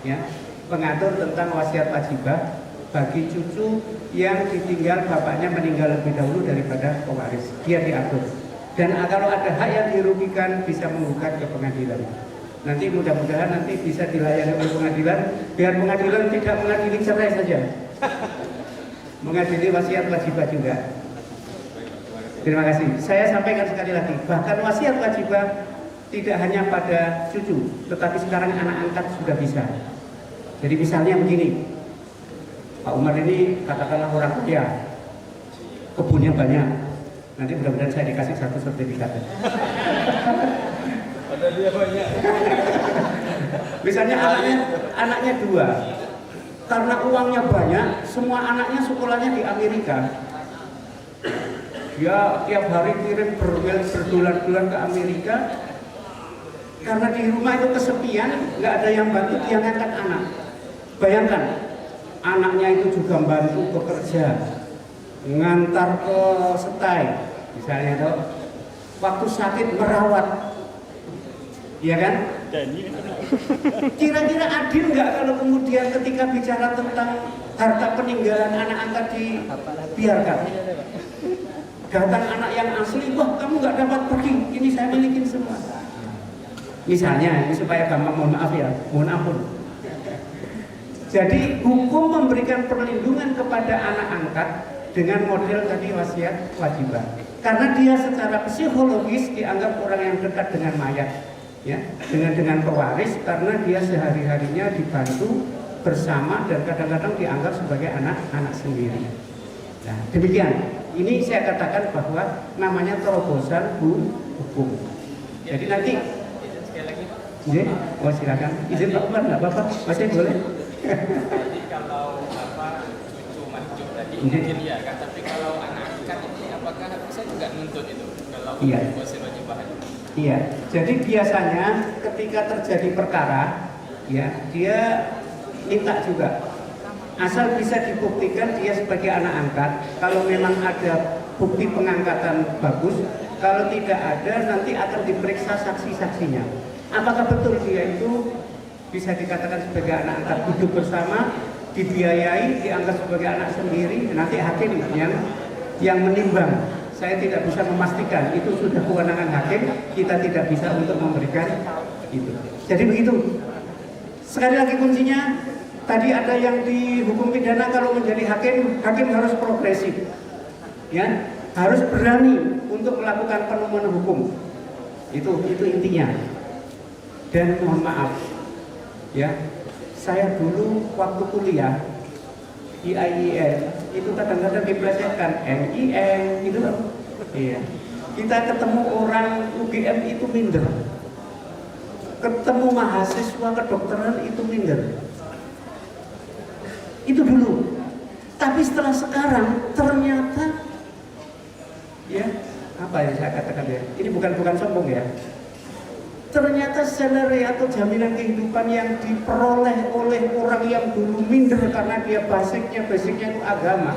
ya, pengatur tentang wasiat wajibah bagi cucu yang ditinggal bapaknya meninggal lebih dahulu daripada pewaris. Dia diatur. Dan kalau ada hak yang dirugikan bisa menggugat ke pengadilan. Nanti mudah-mudahan nanti bisa dilayani oleh pengadilan, biar pengadilan tidak mengadili cerai saja. Mengadili wasiat wajibah juga. Terima kasih. Saya sampaikan sekali lagi, bahkan wasiat wajibah tidak hanya pada cucu, tetapi sekarang anak angkat sudah bisa. Jadi misalnya begini, Pak Umar ini katakanlah orang kaya, kebunnya banyak. Nanti mudah-mudahan saya dikasih satu sertifikat. Padahal dia banyak. Misalnya anaknya 2, karena uangnya banyak, semua anaknya sekolahnya di Amerika. Dia tiap hari kirim berbulan-bulan ke Amerika. Karena di rumah itu kesepian, nggak ada yang bantu, dia ngangkat anak. Bayangkan, anaknya itu juga bantu bekerja, ngantar ke setai, misalnya itu, waktu sakit merawat, iya kan? Kira-kira adil nggak kalau kemudian ketika bicara tentang harta peninggalan anak angkat dibiarkan? Datang anak yang asli, wah kamu nggak dapat pergi, ini saya milikin semua. Misalnya, ini supaya gampang, mohon maaf ya, mohon ampun. Jadi hukum memberikan perlindungan kepada anak angkat dengan model tadi wasiat wajibah. Karena dia secara psikologis dianggap orang yang dekat dengan mayat, ya, dengan pewaris, karena dia sehari-harinya dibantu bersama dan kadang-kadang dianggap sebagai anak sendiri. Nah, demikian. Ini saya katakan bahwa namanya terobosan hukum. Jadi nanti, oh silakan, izin Pak Umar, nggak apa-apa, masih boleh. Jadi kalau cucu manjuk tadi mungkin ya kan, tapi kalau anak angkat ini apakah bisa juga nuntut itu kalau wasiat wajibah? Iya. Jadi biasanya ketika terjadi perkara, ya dia minta juga. Asal bisa dibuktikan dia sebagai anak angkat. Kalau memang ada bukti pengangkatan bagus, kalau tidak ada nanti akan diperiksa saksi-saksinya. Apakah betul dia itu bisa dikatakan sebagai anak angkat, hidup bersama, dibiayai, dianggap sebagai anak sendiri? Nanti hakim yang menimbang. Saya tidak bisa memastikan, itu sudah kewenangan hakim, kita tidak bisa untuk memberikan itu. Jadi begitu. Sekali lagi kuncinya, tadi ada yang di hukum pidana kalau menjadi hakim harus progresif, ya, harus berani untuk melakukan penemuan hukum. Itu intinya. Dan mohon maaf, ya, saya dulu waktu kuliah di IIN itu kadang-kadang diplesetkan NIN gitu loh. Iya. Kita ketemu orang UGM itu minder. Ketemu mahasiswa kedokteran itu minder. Itu dulu. Tapi setelah sekarang ternyata, ya, apa yang saya katakan ya? Ini bukan sombong ya. Ternyata salary atau jaminan kehidupan yang diperoleh oleh orang yang dulu minder karena dia basicnya itu agama,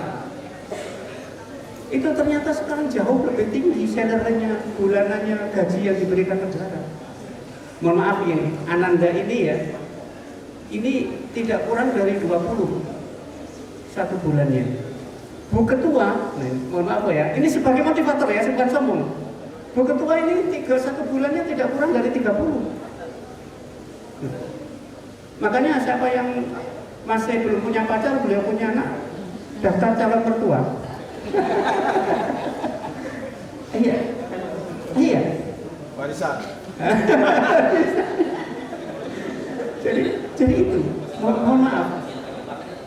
itu ternyata sekarang jauh lebih tinggi salary-nya, bulanannya, gaji yang diberikan negara. Mohon maaf ini, Ananda ini ya, ini tidak kurang dari 20 satu bulannya. Bu Ketua, mohon maaf ya, ini sebagai motivator ya, bukan sombong. Bu Ketua ini satu bulannya tidak kurang dari 30. Makanya siapa yang masih belum punya pacar, beliau punya anak, daftar calon mertua. Iya. Warisan. jadi itu, mohon maaf.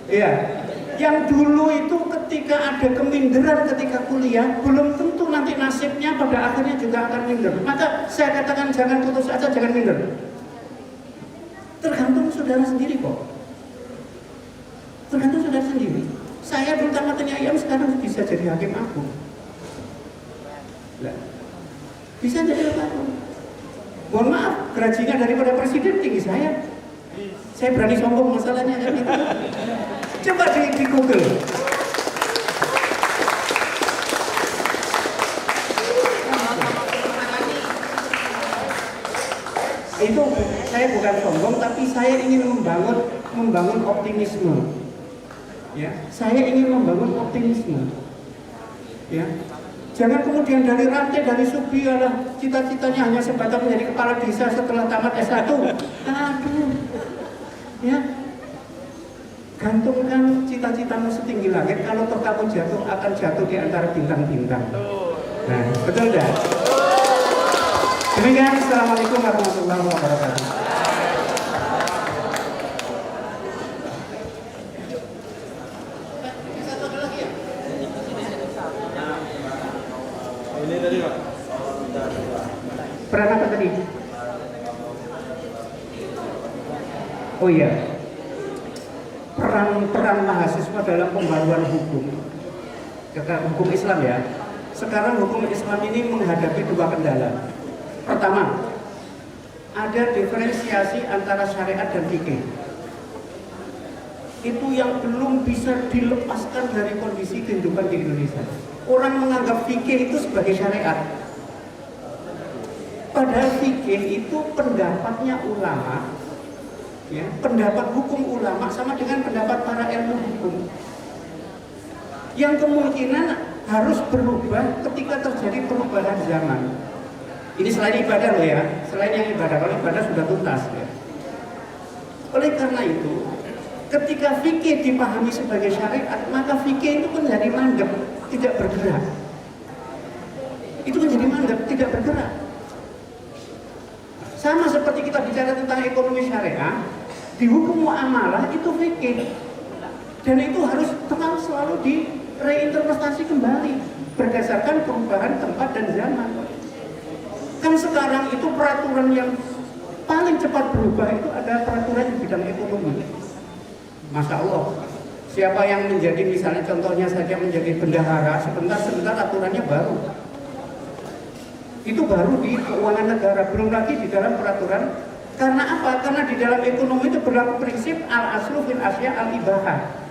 Iya. Yang dulu itu ketika ada keminderan ketika kuliah, belum tentu nanti nasibnya pada akhirnya juga akan minder. Maka saya katakan jangan putus asa, jangan minder. Tergantung saudara sendiri kok. Tergantung saudara sendiri. Saya dulu tamatnya ayam, sekarang bisa jadi hakim agung. Bisa jadi apa-apa. Mohon maaf, gajinya daripada presiden tinggi saya. Saya berani sombong masalahnya kan itu. Coba di Google. Itu saya bukan sombong, tapi saya ingin membangun optimisme. Ya, saya ingin membangun optimisme. Ya, jangan kemudian dari rantai dari Subi cita-citanya hanya sebatas menjadi kepala desa setelah tamat S1. Aduh, ya. Gantungkan cita-citamu setinggi langit, kalau toh kamu jatuh akan jatuh di antara bintang-bintang. Nah, betul dah. Demikian, assalamualaikum warahmatullahi wabarakatuh. Ini tadi Pak. Peran apa tadi? Oh iya. Peran mahasiswa dalam pembaruan hukum Islam ya. Sekarang hukum Islam ini menghadapi dua kendala. Pertama, ada diferensiasi antara syariat dan fikih. Itu yang belum bisa dilepaskan dari kondisi kehidupan di Indonesia. Orang menganggap fikih itu sebagai syariat. Padahal fikih itu pendapatnya ulama, ya, pendapat hukum ulama sama dengan pendapat para ilmu hukum yang kemungkinan harus berubah ketika terjadi perubahan zaman. Ini selain ibadah loh ya, selain yang ibadah, kalau ibadah sudah tuntas ya. Oleh karena itu, ketika fikih dipahami sebagai syariat, maka fikih itu menjadi mandek, tidak bergerak. Itu menjadi mandek, tidak bergerak. Sama seperti kita bicara tentang ekonomi syariah, di hukum muamalah itu fikih, dan itu harus selalu direinterpretasi kembali berdasarkan perubahan tempat dan zaman. Kan sekarang itu peraturan yang paling cepat berubah itu ada peraturan di bidang ekonomi. Masya Allah, siapa yang menjadi misalnya contohnya saja menjadi bendahara, sebentar aturannya baru. Itu baru di keuangan negara, belum lagi di dalam peraturan. Karena apa? Karena di dalam ekonomi itu berlaku prinsip al-aslu fil asya al-ibahah,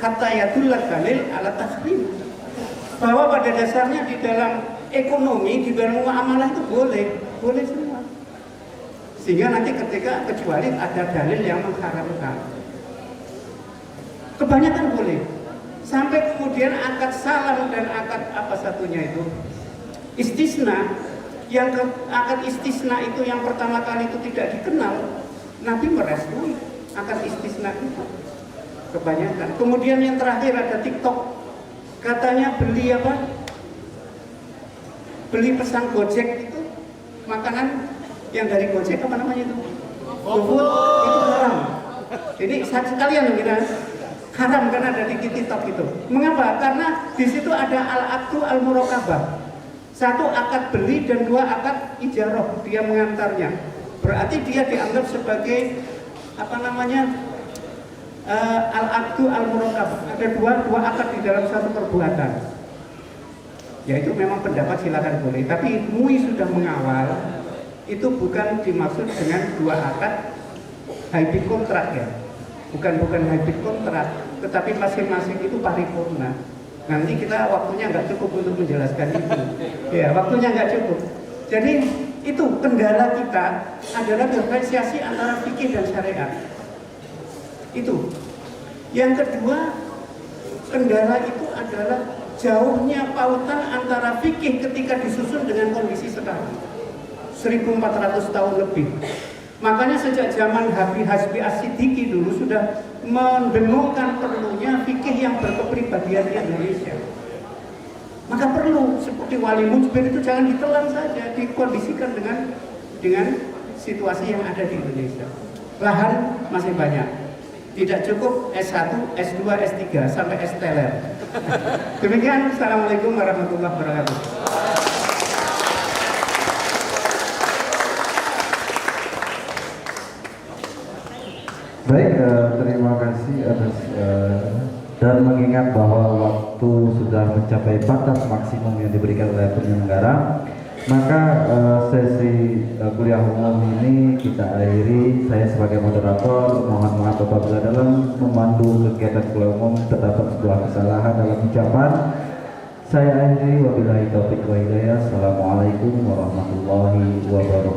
hatta yadullal dalil ala tahrim. Bahwa pada dasarnya di dalam ekonomi, di dalam muamalah itu boleh semua. Sehingga nanti kecuali ada dalil yang mengharamkan. Kebanyakan boleh. Sampai kemudian akad salam dan akad apa satunya itu istisna. Yang akad istisna itu yang pertama kali itu tidak dikenal, Nabi merestui akan istisna itu kebanyakan. Kemudian yang terakhir ada TikTok, katanya beli apa? Beli pesan Gojek itu makanan yang dari Gojek apa namanya itu? GoFood itu haram. Jadi sekalian kita haram karena ada di TikTok itu. Mengapa? Karena di situ ada al-aqdu al-muraqabah. Satu akad beli dan dua akad ijarah, dia mengantarnya. Berarti dia dianggap sebagai apa namanya? Al-aqdu al-muraqabah. Ada dua akad di dalam satu perbuatan. Ya itu memang pendapat silakan boleh, tapi MUI sudah mengawal itu bukan dimaksud dengan dua akad hybrid kontrak ya, bukan hybrid kontrak, tetapi masing-masing itu paripurna. Nanti kita waktunya nggak cukup untuk menjelaskan itu, ya waktunya nggak cukup. Jadi itu kendala kita adalah diferensiasi antara fikih dan syariat. Itu. Yang kedua, kendala itu adalah jauhnya pautan antara fikih ketika disusun dengan kondisi sekarang 1400 tahun lebih. Makanya sejak zaman Habib Hasbi As-Siddiqi dulu sudah mendengungkan perlunya fikih yang berkepribadian di Indonesia. Maka perlu seperti Wali Mujbir itu jangan ditelan saja, dikondisikan dengan situasi yang ada di Indonesia. Lahan masih banyak. Tidak cukup S1, S2, S3 sampai S-teler. Demikian, Assalamualaikum warahmatullahi wabarakatuh. Baik, terima kasih atas dan mengingat bahwa waktu sudah mencapai batas maksimum yang diberikan oleh penyelenggara, maka sesi kuliah umum ini kita akhiri. Saya sebagai moderator mohon maaf apabila dalam memandu kegiatan kuliah umum terdapat sebuah kesalahan dalam ucapan. Saya akhiri, wabillahi taufiq wa hidayah. Assalamualaikum warahmatullahi wabarakatuh.